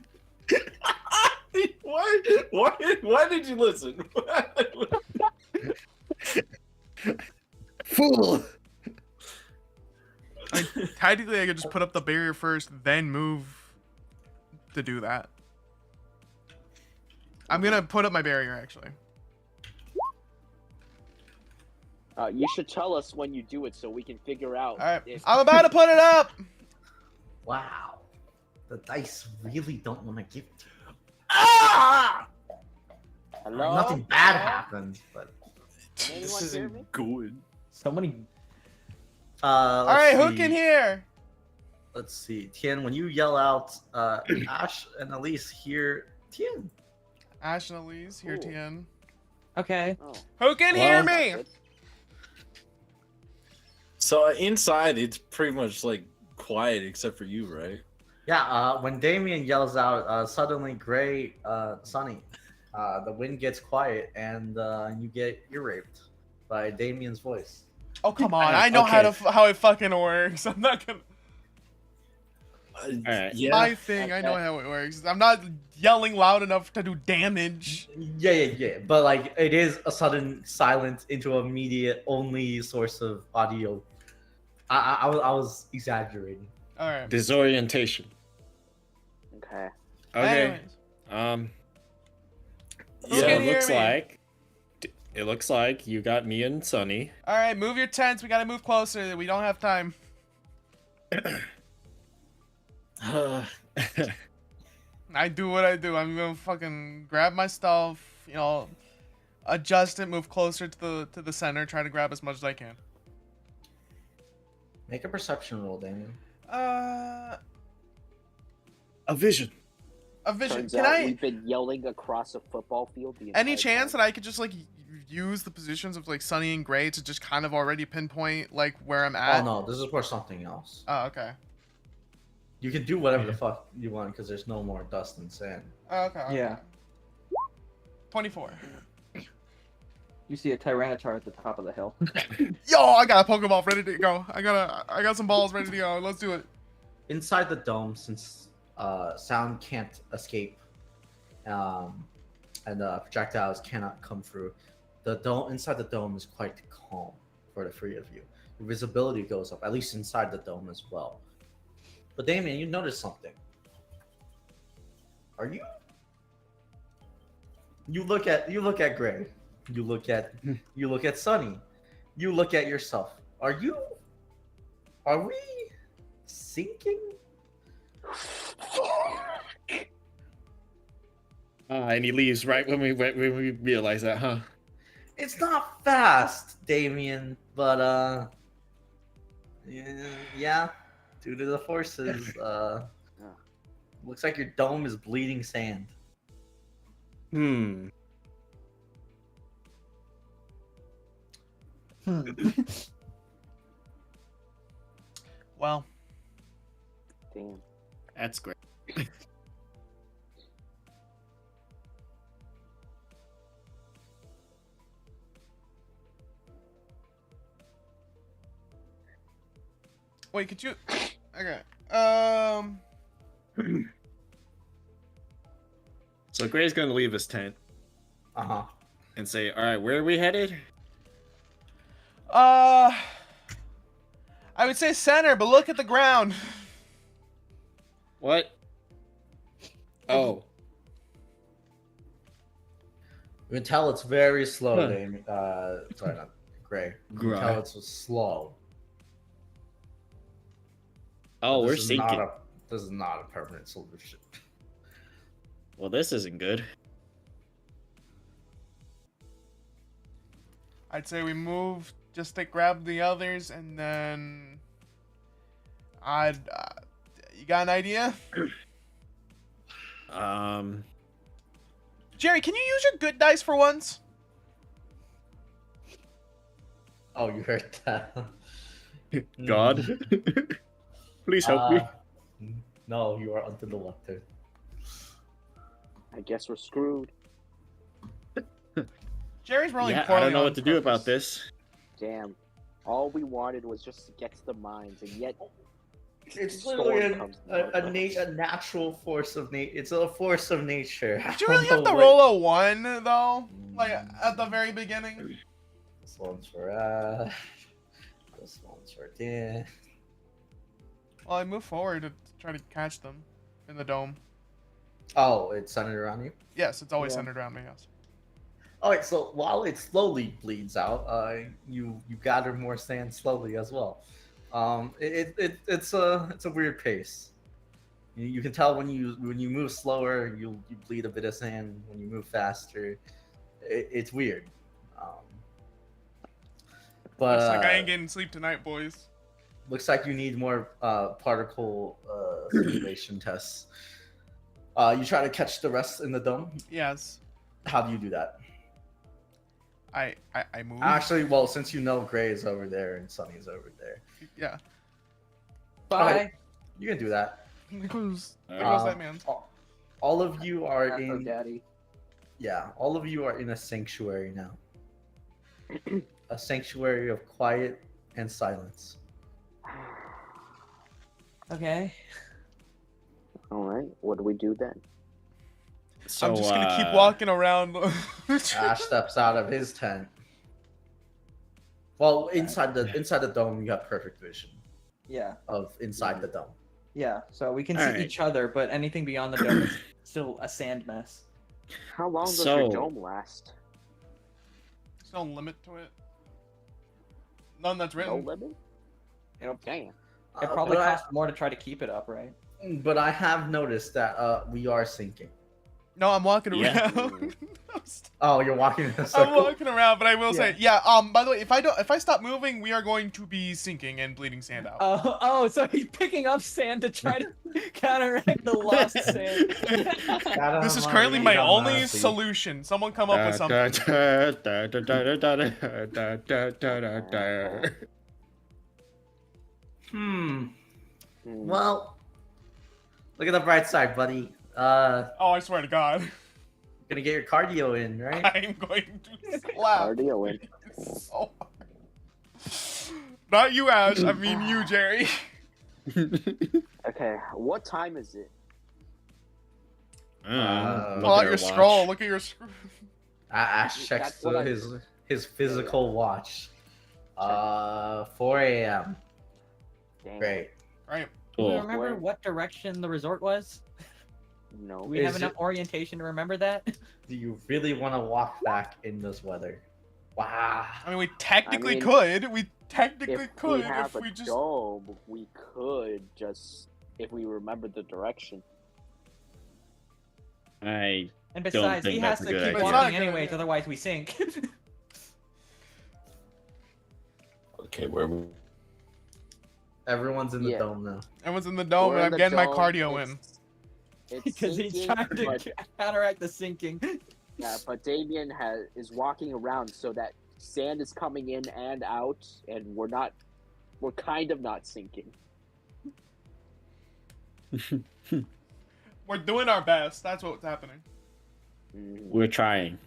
Why did you listen? Fool! Technically, I could just put up the barrier first, then move to do that. I'm gonna put up my barrier actually. You should tell us when you do it so we can figure out. All right, If... I'm about to put it up. Wow. The dice really don't want to give it to you. Ah! Hello? Nothing bad happened, but Anyone This hear isn't me? good. So many. All right, who can hear? Let's see. Tien, when you yell out, Ash and Elise hear Tien. Ash and Elise, here, Ooh. Tien. Okay. Oh, Who can hear Well- me? good. So inside, it's pretty much like quiet except for you, right? Yeah, when Damien yells out, suddenly Gray, Sunny, the wind gets quiet and you get ear raped by Damien's voice. Oh come on! I know how Okay. how it fucking works. I'm not gonna. Alright. Yeah. My thing, I know how it works. I'm not yelling loud enough to do damage. Yeah. But like, it is a sudden silence into a media only source of audio. I was exaggerating. All right. Disorientation. Okay. Okay. Anyways. Who So can it hear looks me? like you got me and Sunny. All right, move your tents. We gotta move closer. We don't have time. I do what I do. I'm gonna fucking grab my stuff. You know, adjust it, move closer to the center. Try to grab as much as I can. Make a perception roll, Damien. A vision. vision. Turns Can out I? we've been yelling across a football field the Any entire chance time. that I could just like use the positions of like Sunny and Gray to just kind of already pinpoint like where I'm at? Oh no, this is for something else. Oh, okay. You can do whatever the fuck you want because there's no more dust and sand. Oh, okay. Yeah. 24. You see a Tyranitar at the top of the hill. Yo, I got a Pokeball ready to go. I got some balls ready to go. Let's do it. Inside the dome, since sound can't escape, and projectiles cannot come through, the dome inside the dome is quite calm for the three of you. Your visibility goes up, at least inside the dome as well. But Damien, you notice something. Are you? You look at Gray. You look at Sunny. You look at yourself. Are we sinking? And he leaves right when we realize that, huh? It's not fast, Damien, but yeah, due to the forces, looks like your dome is bleeding sand. Hmm. Well, Damn. That's great. wait, could you? Okay. So Gray's gonna leave his tent and say, "All right, where are we headed?" I would say center, but look at the ground. What? Oh. You can tell it's very slow, Huh. Damien. Sorry, not Gray. You can Gray. tell it's slow. Oh, we're This is not sinking. This is not a permanent solution. Well, this isn't good. I'd say we move just to grab the others, and then I'd. You got an idea? Jerry, can you use your good dice for once? Oh, you heard that? God, please help me. No, you are under the water. I guess we're screwed. Jerry's rolling Yeah, poorly. I don't know on what to do about purpose. this. Damn. All we wanted was just to get to the mines, and yet It's storm literally comes a natural force of nature. It's a force of nature. Did you really have to roll a 1 though? Like at the very beginning? This one's for this one's for Dan. Well, I move forward to try to catch them in the dome. Oh, it's centered around you. Yes, it's always Yeah. centered around me. Yes. Alright, so while it slowly bleeds out, you gather more sand slowly as well. It's a weird pace. You can tell when you move slower, you bleed a bit of sand. When you move faster, it's weird. But Looks like I ain't getting sleep tonight, boys. looks like you need more particle simulation tests. You try to catch the rest in the dome. Yes. How do you do that? I move. Actually, well, since you know Gray is over there and Sunny's over there, Yeah. Bye. Okay. you can do that. There goes Um, that man. All of you are Afro in. Daddy. Yeah, all of you are in a sanctuary now. A sanctuary of quiet and silence. Okay. All right, what do we do then? So, I'm just gonna keep walking around. Ash steps out of his tent. Well, inside the dome, you have perfect vision Yeah. of inside the dome. Yeah. So we can see Alright. each other, but anything beyond the dome is still a sand mess. How long does So- your dome last? There's no limit to it. None that's No written. limit? It'll, Damn. it probably but, costs more to try to keep it up, right? but I have noticed that we are sinking. No, I'm walking Yeah. around. Oh, you're walking in a I'm circle. walking around, but I will say, yeah. By the way, if I stop moving, we are going to be sinking and bleeding sand out. Oh, so he's picking up sand to try to counteract the lost sand. This is currently my only solution. Someone come up with something. Hmm. Hmm. Well, look at the bright side, buddy. Oh, I swear to God, Gonna get your cardio in, right? I'm going to slap. Cardio in. So hard. Not you, Ash. I mean you, Jerry. Okay, what time is it? Pull out your scroll. Look at your scroll. Ash checks That's what I- his physical watch. 4 a.m. Damn. Great. Right. Do we Cool. remember Where? what direction the resort was? No. Do we have Is enough it- orientation to remember that? Do you really want to walk back in this weather? Wow. I mean, we technically mean, could. We technically If could we have if a we just. dome, we could just if we remember the direction. I And besides, think he has that's to a good keep idea. walking It's not a good anyways, idea. otherwise we sink. Okay, where we? Everyone's in the Yeah. dome now. Everyone's in the dome, We're and in I'm the getting my dome, cardio in. It's Because he's sinking, trying to but, counteract the sinking. yeah, but Damien is walking around so that sand is coming in and out, and we're kind of not sinking. We're doing our best. That's what's happening. Mm. We're trying.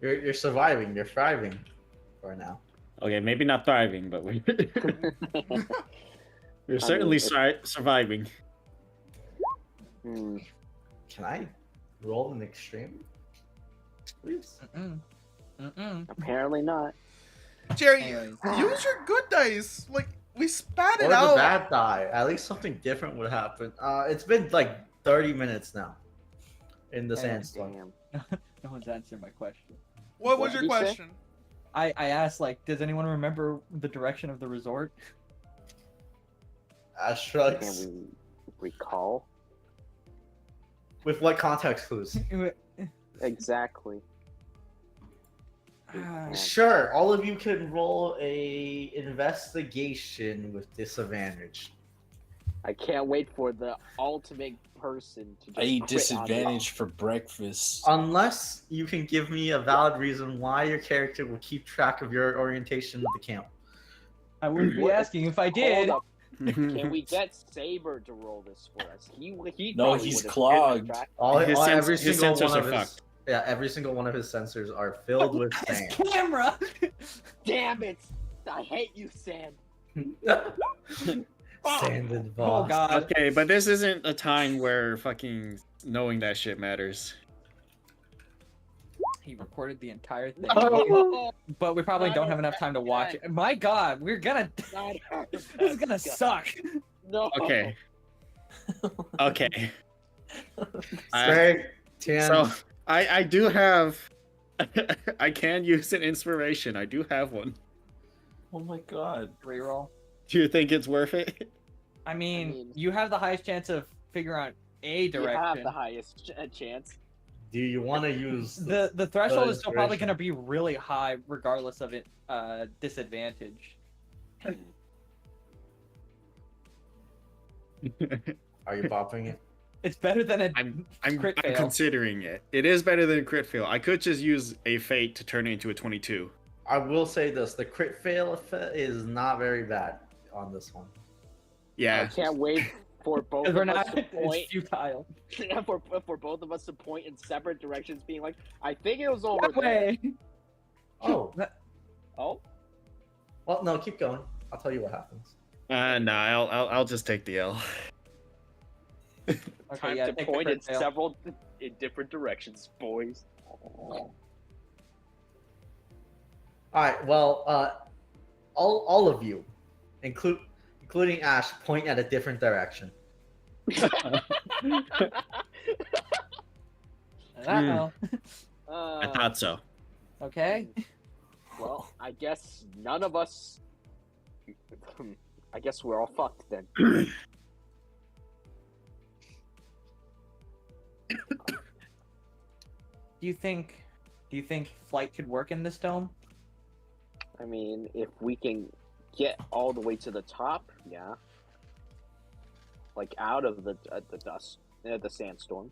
You're surviving. You're thriving for now. Okay, maybe not thriving, but we're certainly surviving. Hmm. Can I roll an extreme? Please. Apparently not. Jerry, Anyways. use your good dice. Like we spat Or it the out. bad die. At least something different would happen. It's been like 30 minutes now in the Hey, sandstorm. Damn. No one's answering my question. What What was your did he say? question? I asked, like, does anyone remember the direction of the resort? Ash Damn, shrugs. recall. With what context clues? Exactly. Sure, all of you can roll a investigation with disadvantage. I can't wait for the ultimate person to just I eat quit disadvantage for breakfast. Unless you can give me a valid reason why your character will keep track of your orientation of the camp. I wouldn't be What? asking if I Hold did. up. Can we get Saber to roll this for us? He No, probably he's would've clogged. tracked- Every his single sensors one are of his fucked. every single one of his sensors are filled with His sand. camera. Damn it! I hate you, Sam. Sanded Oh boss. god. Okay, but this isn't a time where fucking knowing that shit matters. He recorded the entire thing. Oh, But we probably Not don't have a enough time to bad watch guy. it. My god, we're gonna. not her. This is gonna suck. No. Okay. Okay. Greg, Tian, So I do have I can use an inspiration. I do have one. Oh my god. Reroll. Do you think it's worth it? I mean, mean- you have the highest chance of figuring out a You have direction. the highest chance. do you want to use The threshold is still probably inspiration. gonna be really high regardless of it disadvantage. Are you popping it? It's better than a I'm crit fail. considering it. It is better than a crit fail. I could just use a fate to turn it into a 22. I will say this: the crit fail effect is not very bad on this one. I Yeah. can't wait for both Because we're of us not. to point. It's futile. for both of us to point in separate directions, being like, "I think it was over That way. Oh, there." Oh, well, no, keep going. I'll tell you what happens. Nah, I'll just take the L. Okay, time yeah, to take the point in crit fail. several in different directions, boys. All right. Well, all of you, including Ash, point at a different direction. Uh-oh. I thought so. Okay. Well, I guess none of us. I guess we're all fucked then. Do you think flight could work in this dome? I mean, if we can get all the way to the top, yeah. Like out of the dust, the sandstorm.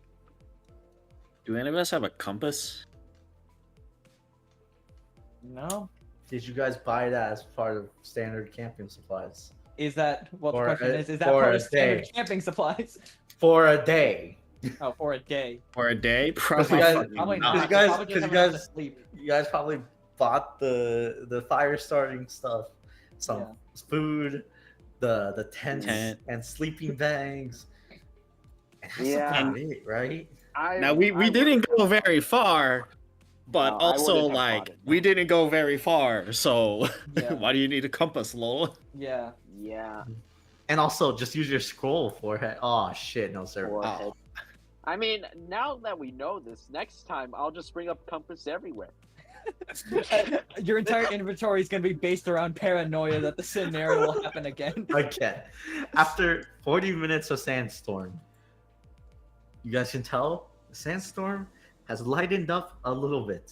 Do any of us have a compass? No. Did you guys buy that as part of standard camping supplies Is that well? The For question a- is that for part a of standard day. camping supplies? for a day? Oh, for a day. For a day? Probably, guys- fucking Probably not. not. you guys- Probably just because have you enough to guys- sleep. You guys probably bought the fire starting stuff, some Yeah. food, the tents Tent. and sleeping bags. And that's Yeah. about it, right? Now we didn't go very far, but No, I also wouldn't have like bought it, we no. didn't go very far. So Yeah. why do you need a compass, lol? Yeah. Yeah. And also, just use your scroll forehead. Oh shit, no sir. Forehead. Oh. I mean, now that we know this, next time I'll just bring up compass everywhere. Your entire inventory is going to be based around paranoia that the scenario will happen again. Again, after 40 minutes of sandstorm, you guys can tell the sandstorm has lightened up a little bit.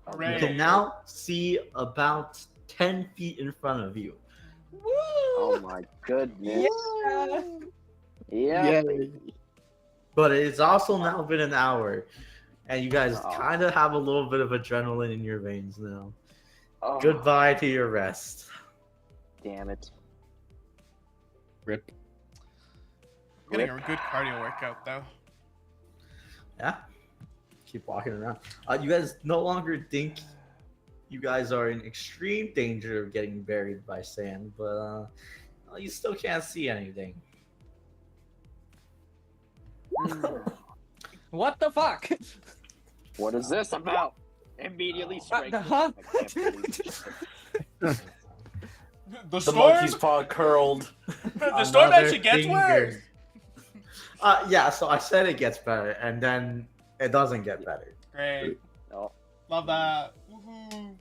You Hooray. can now see about 10 feet in front of you. Woo! Oh my goodness. Yeah. Yeah. But it's also now been an hour, and you guys Oh. kind of have a little bit of adrenaline in your veins now. Oh, Goodbye to your rest. damn it. Rip. Getting a good cardio workout though. Yeah. Keep walking around. You guys no longer think you guys are in extreme danger of getting buried by sand, but you still can't see anything. What the fuck? What is this about? Immediately straight. Huh? I can't believe this. The The storm. monkey's paw curled. The storm Another actually gets finger. worse. Yeah, so I said it gets better, and then it doesn't get better. Great. Oh, Love that. Woohoo.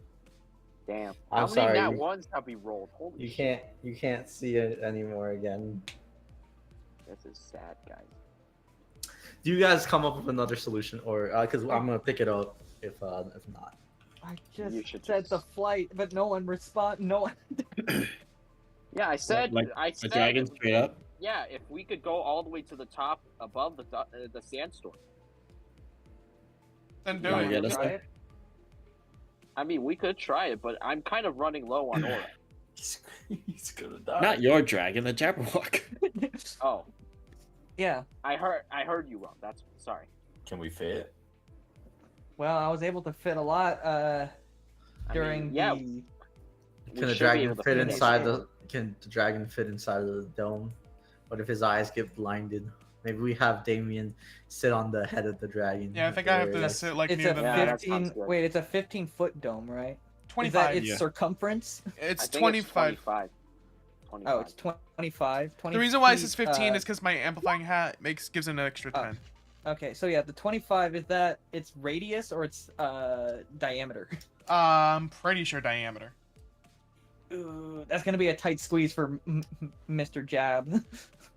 damn. I'm How many sorry, nat you- ones have we rolled? Holy You shit. can't see it anymore again. This is sad, guys. Do you guys come up with another solution, or because I'm gonna pick it up if not. I You just should said the just- flight, but no one respond. No one. Yeah, I said. Like I a said. dragon straight up? Yeah, if we could go all the way to the top above the sandstorm. Then do Yeah, it. yeah, that's Try fine. it. I mean, we could try it, but I'm kind of running low on aura. He's gonna die. Not your dragon, the Jabberwock. Oh, Yeah. I heard you wrong. That's sorry. Can we fit? Well, I was able to fit a lot I during mean, yeah, the. we Can the should be dragon able to fit fit it. inside the? Can the dragon fit inside of the dome? What if his eyes get blinded? Maybe we have Damien sit on the head of the dragon. Yeah, I think I have to Hilarious. sit like It's near a the Yeah, that 15. sounds good. Wait, it's a 15-foot dome, right? Is 25. that its yeah. circumference? It's I think 25. 25. Oh, it's 25. 20 The reason why it feet, says 15 is because my amplifying hat gives it an extra Oh. 10. Okay, so yeah, the 25 is that its radius or its diameter? I'm pretty sure diameter. Ooh, that's gonna be a tight squeeze for Mr. Jab.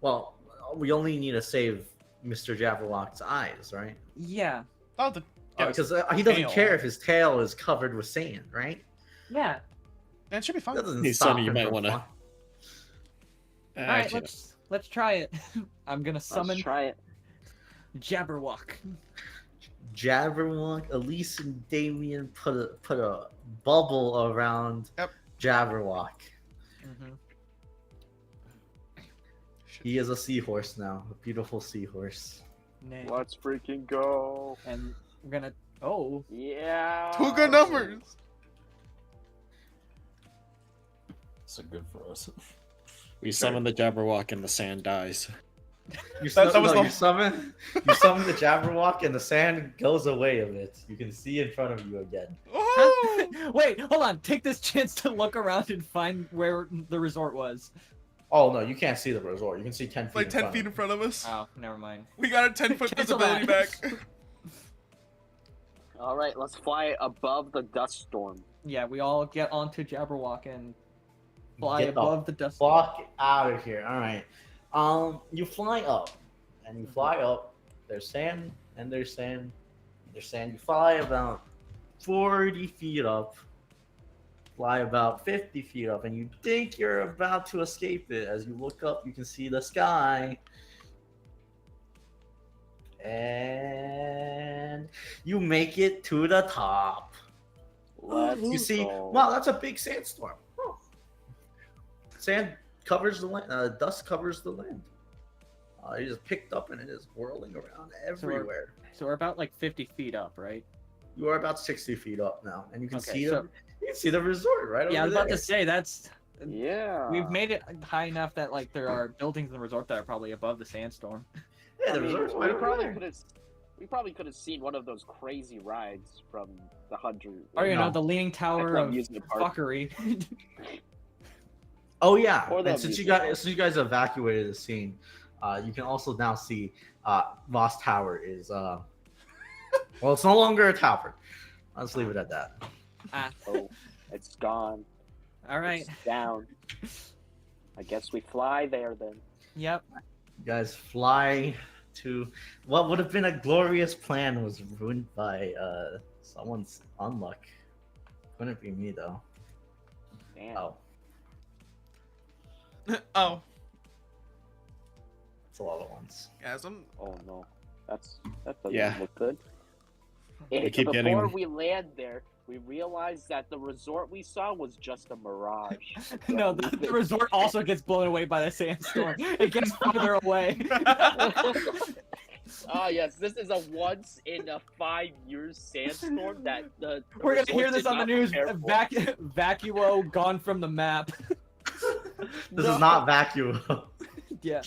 Well, we only need to save Mr. Jabberwock's eyes, right? Yeah. Oh, the yeah, Because he doesn't tail. care if his tail is covered with sand, right? Yeah. that should be fine. That doesn't Hey, stop Sonny, you him might from wanna- flying. All right, Actually, let's try it. I'm gonna Let's summon try it. Jabberwock. Jabberwock, Elise, and Damien put a bubble around Yep. Jabberwock. Mm-hmm. He is a seahorse now, a beautiful seahorse. Nay. Let's freaking go. And we're gonna. Oh. Yeah. 2 good numbers. So good for us. we summon the Jabberwock and the sand dies. You, That was the- you summon the Jabberwock and the sand goes away a bit. You can see in front of you again. Oh! Wait, hold on. Take this chance to look around and find where the resort was. Oh no, you can't see the resort. You can see 10 feet. Like in 10 front feet of in front of us. Oh, never mind. We got our 10-foot Cancel visibility that. back. All right, let's fly above the dust storm. Yeah, we all get onto Jabberwock and fly Get above the dust. Fuck out of here. All right. You fly up, and you fly up. There's sand, and there's sand. There's sand. You fly about 40 feet up. Fly about 50 feet up, and you think you're about to escape it. As you look up, you can see the sky. And you make it to the top. Let's You see, go. wow, that's a big sandstorm. Oh. Sand covers the land. Dust covers the land. It just picked up and it is whirling around everywhere. So we're about like 50 feet up, right? You are about 60 feet up now, and you can Okay, see so- you can see the resort right Yeah, I over was about there. to say that's. Yeah. We've made it high enough that like there are buildings in the resort that are probably above the sandstorm. Yeah, I the mean, resort's we right over probably there. could have. We probably could have seen one of those crazy rides from the 100. Or you No. know, the Leaning Tower Like of amusement park. fuckery. Oh yeah, Or the and since you amusement guys evacuated the scene, you can also now see Voss Tower is well, it's no longer a tower. Let's leave it at that. Oh, it's gone. All right. It's down. I guess we fly there then. Yep. You guys fly to what would have been a glorious plan was ruined by someone's unluck. Couldn't be me though. Damn. Oh, Oh, it's a lot of ones. gasm. Oh no, that doesn't Yeah. look good. They keep Before getting- we land there, we realized that the resort we saw was just a mirage. No, the resort also gets blown away by the sandstorm. It gets farther away. Ah, yes, this is a once in a 5 years sandstorm that the We're gonna resort hear this did on the not news. prepare for. Vacuo gone from the map. This No. is not vacuum. Yeah.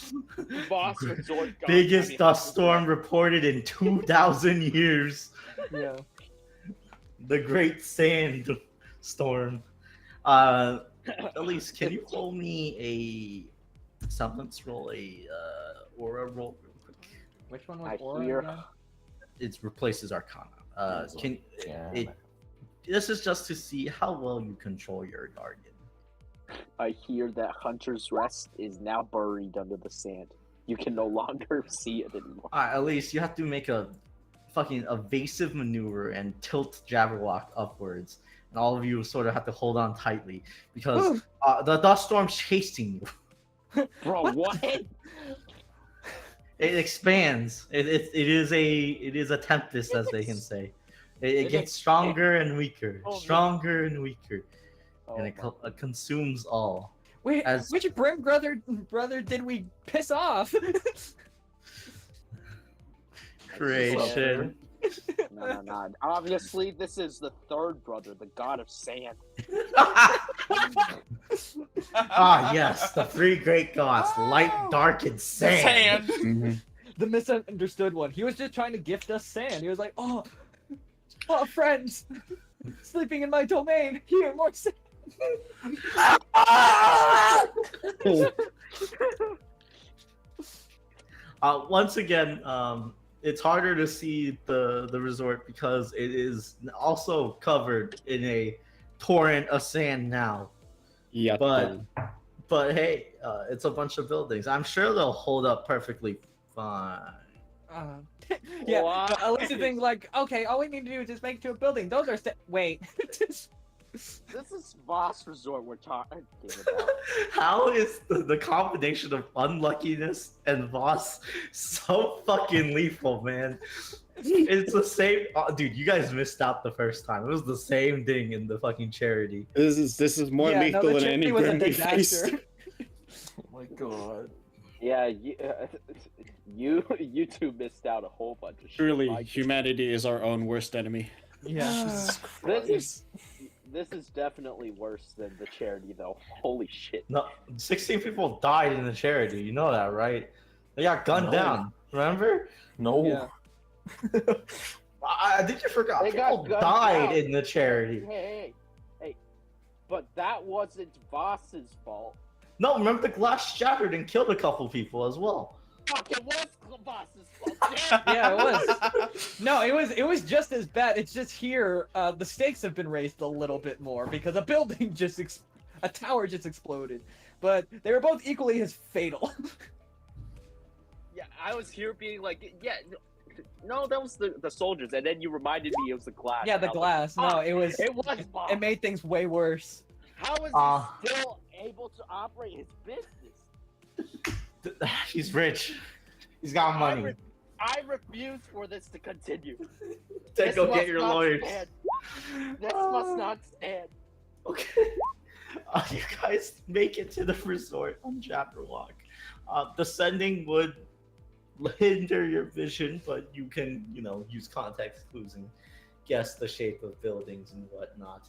Boss resort gone. Biggest I mean, dust storm reported in 2,000 years. Yeah. The Great Sand Storm. Elise, can you roll me a semblance roll, a aura roll real quick? Which one was I Aura hear- again? It replaces Arcana. Can Yeah. this is just to see how well you control your target. I hear that Hunter's Rest is now buried under the sand. You can no longer see it anymore. At least you have to make a fucking evasive maneuver and tilt Jabberwock upwards, and all of you sort of have to hold on tightly because the dust storm's chasing you. Bro, what? It expands. It is a tempest, as they can say. It gets stronger and weaker, stronger and weaker, and it consumes all. Wait, which Brim brother did we piss off? Creation. No. Obviously, this is the third brother, the god of sand. Yes, the three great gods: light, dark, and sand. The misunderstood one. He was just trying to gift us sand. He was like, oh, friends, sleeping in my domain. Here, more sand. Once again, it's harder to see the resort because it is also covered in a torrent of sand now. Yeah, But hey, it's a bunch of buildings. I'm sure they'll hold up perfectly fine. Yeah, What? at least you think like, okay, all we need to do is just make it to a building. Those are wait. This is Voss Resort we're talking about. How is the combination of unluckiness and Voss so fucking lethal, man? It's the same. Dude, you guys missed out the first time. It was the same thing in the fucking charity. This is more Yeah, no, lethal the than charity any was a grim we faced. disaster. Oh my god. Yeah, you two missed out a whole bunch of shit. Truly, Like, humanity is our own worst enemy. Yeah. this is definitely worse than the charity, though. Holy shit. No, 16 people died in the charity. You know that, right? They got gunned No. down. Remember? No. Yeah. I think you forgot. They got People gunned died down. in the charity. Hey. But that wasn't Voss's fault. No, remember the glass shattered and killed a couple people as well. Fuck, it was Voss's fault. Yeah, it was. No, it was just as bad. It's just here, the stakes have been raised a little bit more because a building a tower just exploded. But they were both equally as fatal. Yeah, I was here being like, yeah, no, that was the soldiers, and then you reminded me it was the glass. Yeah, the And I was glass. No, it was. like, it was Voss. It made things way worse. How is he still able to operate his business? He's rich. He's got money. I refuse for this to continue. Then This go get must your not lawyers. stand. This must not stand. Okay. You guys make it to the resort on Jabberwock. Descending would hinder your vision, but you can, use context clues and guess the shape of buildings and whatnot.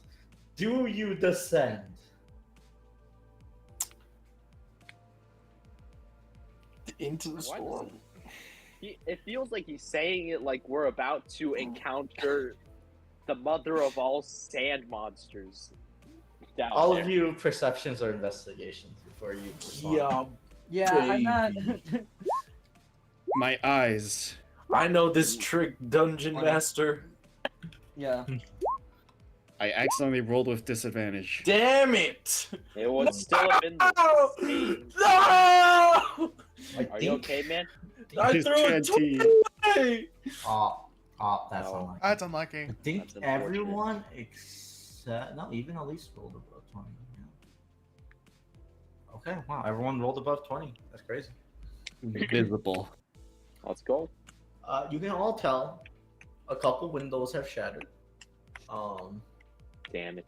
Do you descend? Into the storm. It feels like he's saying it like we're about to encounter the mother of all sand monsters. Down All there. of you perceptions or investigations before you respond. Yeah, Yeah, I'm not. baby. My eyes. I know this trick, Dungeon Master. Yeah. I accidentally rolled with disadvantage. Damn it! It would still have been the same. No! Are you okay, man? I His threw a 20. 20! That's No. unlucky. That's unlucky. I think That's unfortunate. everyone except even Elise rolled above 20. Yeah. Okay, wow, everyone rolled above 20. That's crazy. Invisible. Let's go. You can all tell a couple windows have shattered. Damn it.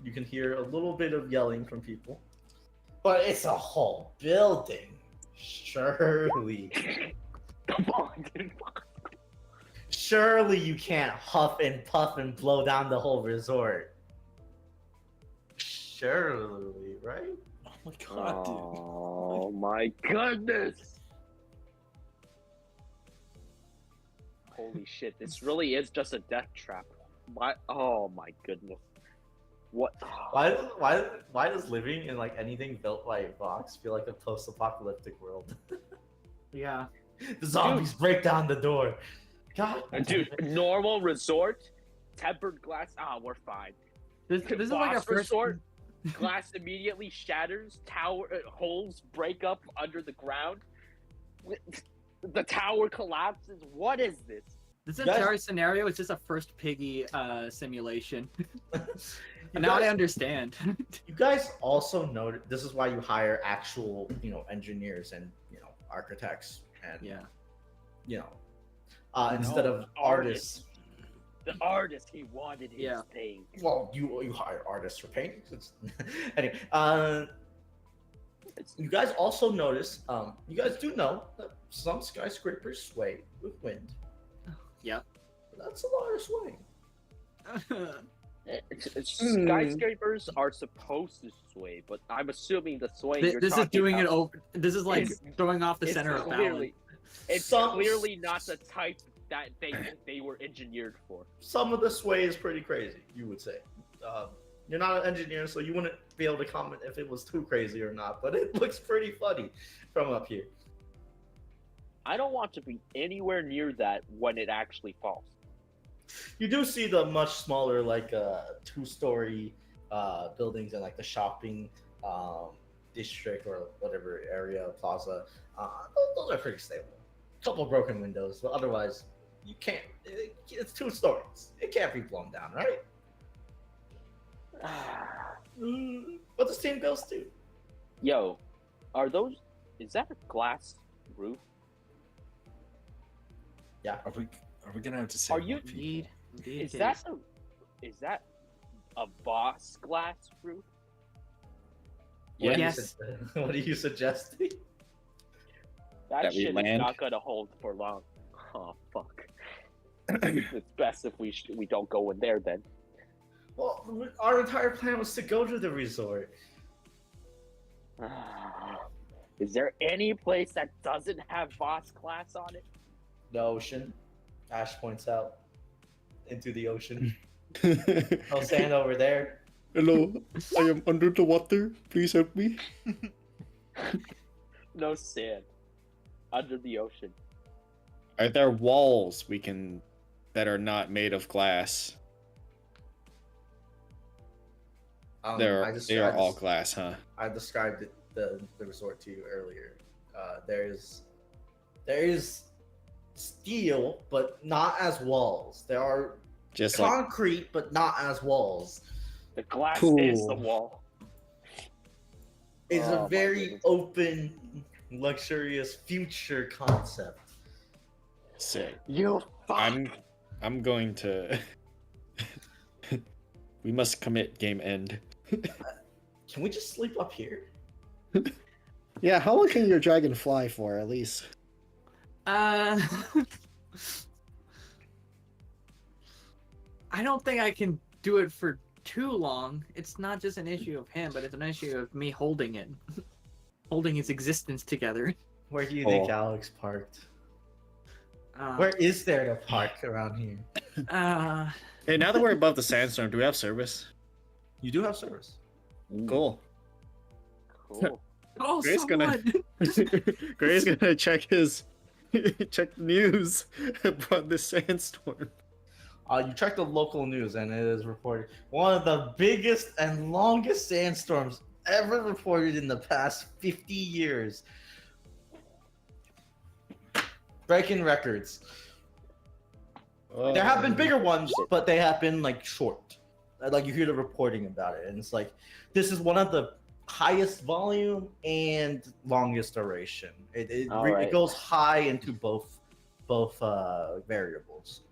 You can hear a little bit of yelling from people. But it's a whole building. Surely. Come on, dude. Surely you can't huff and puff and blow down the whole resort. Surely, right? Oh my god, dude. Oh my goodness. Holy shit, this really is just a death trap. Oh my goodness. What? Why does living in anything built by Vox feel like a post-apocalyptic world? Yeah. The zombies break down the door. God, Dude, normal resort, tempered glass. we're fine. This is like a Boss first. resort. Glass immediately shatters. Tower holes break up under the ground. The tower collapses. What is this? This Guys- entire scenario is just a first piggy simulation. You Now I guys- understand. You guys also know this is why you hire actual, engineers and architects and instead of artists. The artist, he wanted his Yeah. thing. Well, you hire artists for paintings. Anyway, you guys also notice. You guys do know that some skyscrapers sway with wind. Yeah. That's a lot of swaying. Skyscrapers are supposed to sway, but I'm assuming the swaying you're This is talking doing it about over. This is like is- throwing off the it's center of clearly, balance. it's Some- clearly not the type that they were engineered for. Some of the sway is pretty crazy. You would say. You're not an engineer, so you wouldn't be able to comment if it was too crazy or not. But it looks pretty funny from up here. I don't want to be anywhere near that when it actually falls. You do see the much smaller, like two-story buildings and like the shopping district or whatever area plaza. Those are pretty stable. A couple broken windows, but otherwise you can't. It's 2 stories. It can't be blown down, right? What does Team Ghost do? Yo, is that a glass roof? Yeah. Are we gonna have to say? Are you- Indeed, indeed Is it that a boss glass roof? What are you Yes. what are you suggesting? That That we shit is land? not gonna hold for long. Oh fuck. It's best if we don't go in there then. Well, our entire plan was to go to the resort. Is there any place that doesn't have boss class on it? The ocean. Ash points out into the ocean. No sand over there. Hello, I am under the water. Please help me. No sand. Under the ocean. Are there walls that are not made of glass? They are all glass, huh? I described the resort to you earlier. There is steel, but not as walls. There are Just like concrete, but not as walls. The glass Cool. is the wall. It's Oh, a my very goodness. open, luxurious future concept. sick. You fuck. I'm going to. We must commit game end. Can we just sleep up here? Yeah, how long can your dragon fly for, at least? I don't think I can do it for too long. It's not just an issue of him, but it's an issue of me holding it, holding its existence together. Where do you think Oh. Alex parked? Uh, Where is there to park around here? Hey, now that we're above the sandstorm, do we have service? You do have service. Cool. Cool. oh, Gray's gonna- someone! Gray's gonna check the news about the sandstorm. You check the local news, and it is reported one of the biggest and longest sandstorms ever reported in the past 50 years. Breaking records. There have been bigger ones, but they have been like short. Like you hear the reporting about it, and it's like this is one of the highest volume and longest duration. It Alright. goes high into both variables.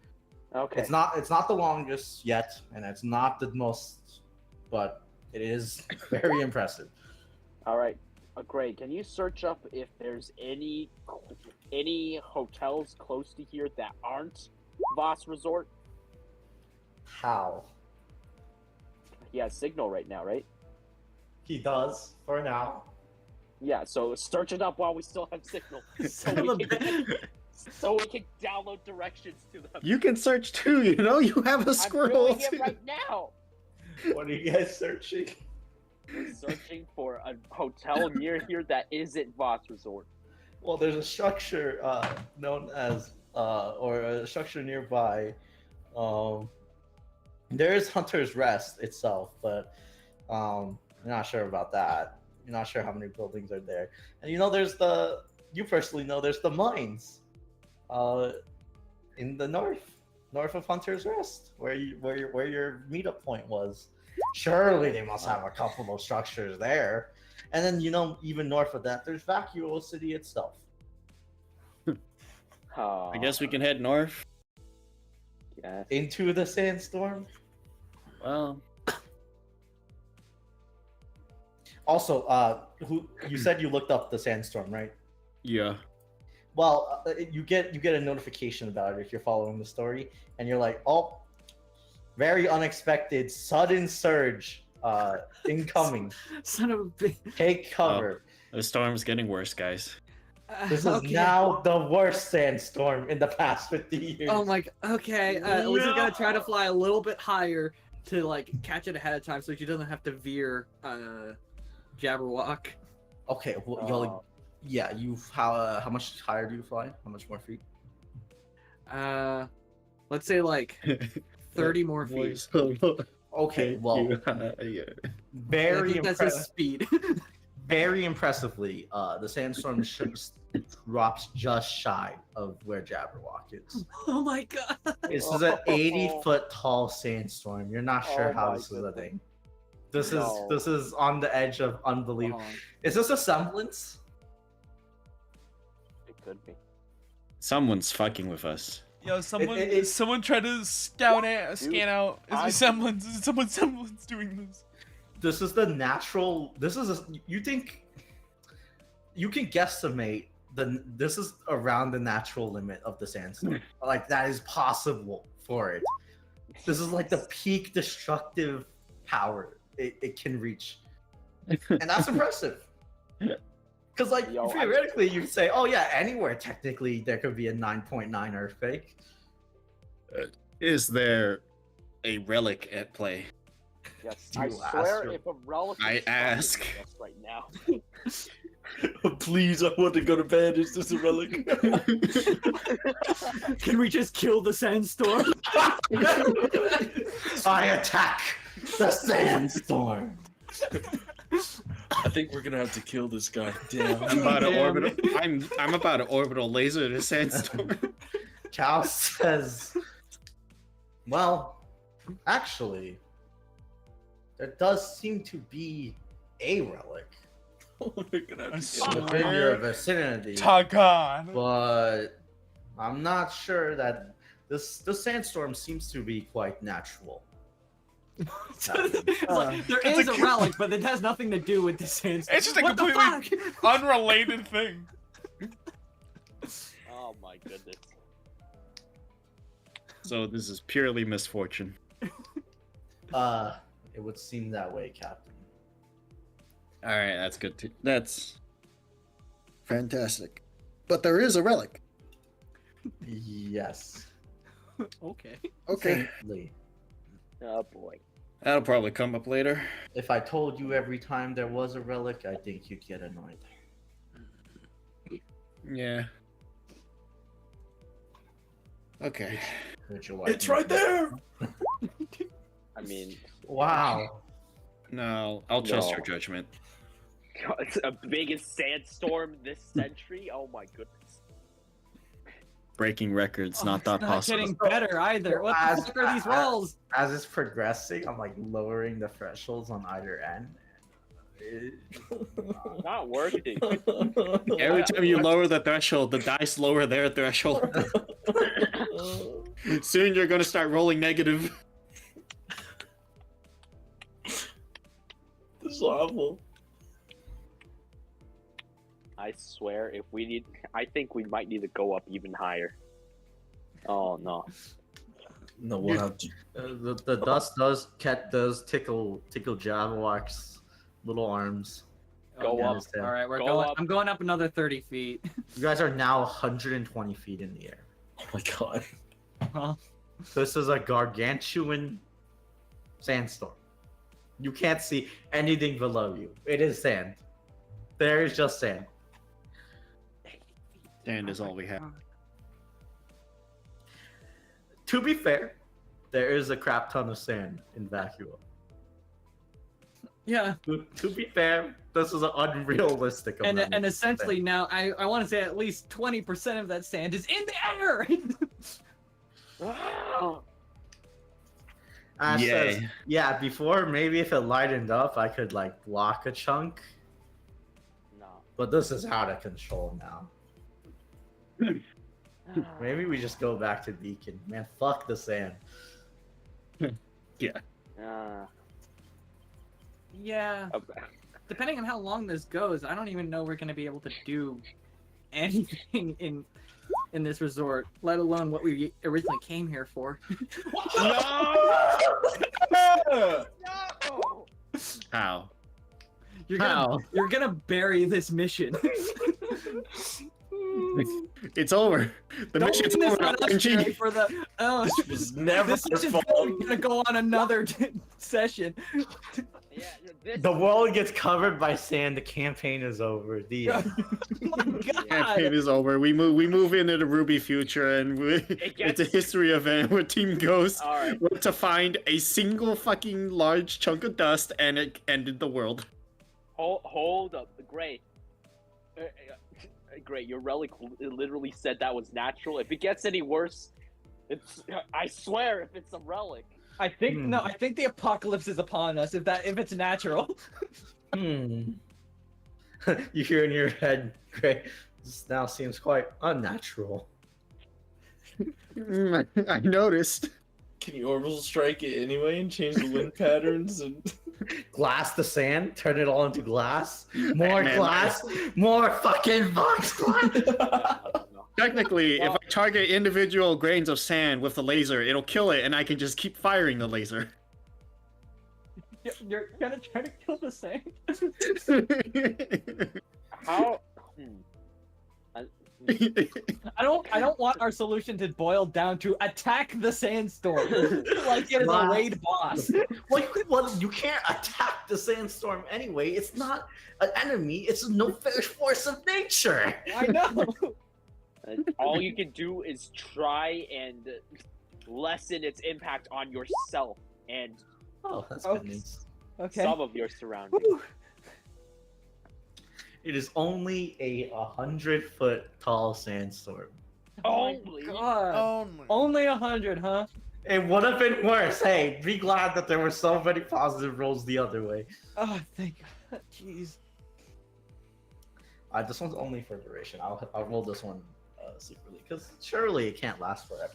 Okay. It's not the longest yet, and it's not the most, but it is very impressive. All right. Gray, can you search up if there's any hotels close to here that aren't Voss Resort? How? He has signal right now, right? He does for now. Yeah, so search it up while we still have signal. Son of a So we can download directions to them. You can search too, you know? You have a I'm scroll. doing it right now. What are you guys searching? We're searching for a hotel near here that isn't Voss Resort. Well, there's a structure known as, or a structure nearby. There is Hunter's Rest itself, but you're not sure about that. You're not sure how many buildings are there. And there's the you personally know there's the mines, in the north of Hunter's Rest, where your meetup point was. Surely they must have a couple of structures there. And then even north of that, there's Vacuo City itself. I guess we can head north. Yes. Into the sandstorm. Well, Also, you said you looked up the sandstorm, right? yeah. Well, you get a notification about it if you're following the story, and you're like, oh, very unexpected, sudden surge, incoming. Son of a bitch. Take cover. The storm's getting worse, guys. This is Okay. now the worst sandstorm in the past 50 years. Oh my. Okay. Lizzie's gonna try to fly a little bit higher to like catch it ahead of time, so she doesn't have to veer Jabberwock. Okay, well, yeah, how much higher do you fly? How much more feet? Let's say like 30 more feet. Okay, well, yeah. I very think that's his speed. very impressively, the sandstorm drops just shy of where Jabberwock is. Oh my god. This is an 80-foot tall sandstorm. You're not sure Oh how my this is a goodness. thing. This No. is on the edge of unbelievable. Is this a semblance? It could be. Someone's fucking with us. Yo, someone it- someone tried to scan out. Is I- it semblance? Is someone's semblance doing this? This is the natural. You think you can guesstimate this is around the natural limit of the sandstorm. Like that is possible for it. This is like the peak destructive power it can reach, and that's impressive. Because like Yo, theoretically, you could say, oh yeah, anywhere technically there could be a 9.9 earthquake. Is there a relic at play? Yes, Do I you swear, ask if a relic I is fucking ask. with us right now. Please, I want to go to bed. Is this a relic? Can we just kill the sandstorm? I attack the sandstorm. I think we're gonna have to kill this guy. Damn. I'm about to Damn. orbital. I'm about to orbital laser the sandstorm. Chow says, well, actually, there does seem to be a relic We're gonna have to I kill him. within your vicinity, Tagan. but I'm not sure that the sandstorm seems to be quite natural. It's like, there It's is a a relic, but it has nothing to do with the sandstorm. It's just a What the completely fuck? unrelated thing. Oh my goodness. So this is purely misfortune. It would seem that way, Captain. All right, that's good too. That's Fantastic. But there is a relic. Yes. Okay. Okay. Lee. Oh boy. that'll probably come up later. If I told you every time there was a relic, I think you'd get annoyed. Yeah. Okay. Would you like It's me right to- there. I mean, Wow. No, I'll trust No. your judgment. God, it's the biggest sandstorm this century. Oh my goodness. Breaking records, Oh, not it's that not possible. getting better either. What the fuck are these rolls? As it's progressing, I'm like lowering the thresholds on either end. Not working. Every time you lower the threshold, the dice lower their threshold. Soon you're gonna start rolling negative. This is awful. I swear, if we need, I think we might need to go up even higher. Oh no. No, we'll have to. The dust does tickle Jabberwock's little arms. Go Yeah, up. it's there. All right, Go up. I'm going up another 30 feet. You guys are now 120 feet in the air. Oh my god. Well, This is a gargantuan sandstorm. You can't see anything below you. It is sand. There is just sand. Sand is all we have. To be fair, there is a crap ton of sand in Vacuo. Yeah, To be fair, this is an unrealistic and amount. and essentially now I want to say at least 20% of that sand is in the air. Ash says, Yay. yeah, before maybe if it lightened up, I could like block a chunk, No. but this is out of control now. Maybe we just go back to Beacon. Man, fuck the sand. Yeah, depending on how long this goes, I don't even know we're gonna be able to do anything in this resort, let alone what we originally came here for. No! How? How? You're gonna bury this mission. It's over. The Don't mission's blame over. this on us, Jerry, for the. Oh, This was never this their is fault. gonna go on another session. Yeah, this... The world gets covered by sand. The campaign is over. The Oh my Campaign god! is over. We move into the Ruby future, and it's a history event where Team Ghost Alright. went to find a single fucking large chunk of dust, and it ended the world. Hold up, Gray. Gray, your relic literally said that was natural. If it gets any worse, I swear, if it's a relic. I think no. I think the apocalypse is upon us. If it's natural. You hear in your head, Gray, this now seems quite unnatural. I noticed. Can you orbital strike it anyway and change the wind patterns? And Glass the sand, turn it all into glass. More Man, glass, more fucking box glass. No. Technically, if I target individual grains of sand with the laser, it'll kill it, and I can just keep firing the laser. You're gonna try to kill the sand. How? I don't want our solution to boil down to attack the sandstorm like it is a Wow. raid boss. Well, you can't attack the sandstorm anyway. It's not an enemy. It's a no force of nature. I know. All you can do is try and lessen its impact on yourself and Oh, that's Oh. good news. Okay. some of your surroundings. Whew. It is only a 100-foot tall sandstorm. Only. God. Only. Only 100, huh? It would have been worse. Hey, be glad that there were so many positive rolls the other way. Oh, thank God. Jeez. This one's only for duration. I'll roll this one secretly because surely it can't last forever.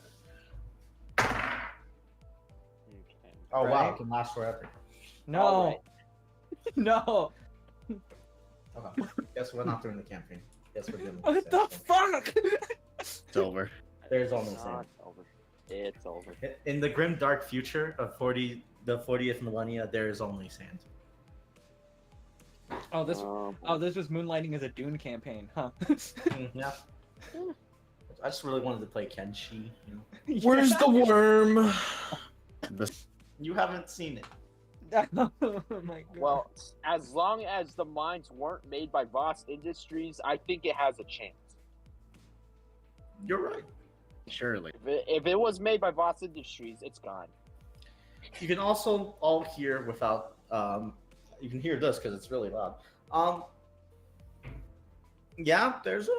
Okay. Oh wow, Right. it can last forever. No. Alright. No. Okay, guess we're not doing the campaign. Guess we're doing. What the fuck? It's over. There's only It's sand. not over. It's over. In the grim dark future of the 40th millennia, there is only sand. Oh, this was moonlighting as a Dune campaign, huh? Yeah. I just really wanted to play Kenshi. You know? where's the worm? You haven't seen it. Oh my God. Well, as long as the mines weren't made by Voss Industries, I think it has a chance. You're right. Surely. If it was made by Voss Industries, it's gone. You can also all hear without. You can hear this because it's really loud. Yeah, there's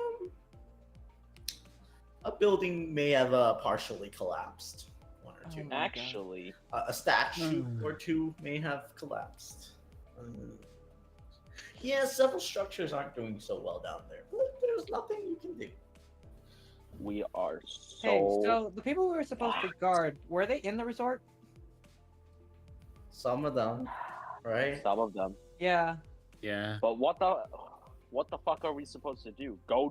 a building may have partially collapsed. One or two. Oh my God. Actually, A statue or two may have collapsed. Yeah, several structures aren't doing so well down there, but there's nothing you can do. we are Hey, so the people we were supposed to guard, were they in the resort? Some of them, right? some of them. Yeah. Yeah. But what the fuck are we supposed to do? Go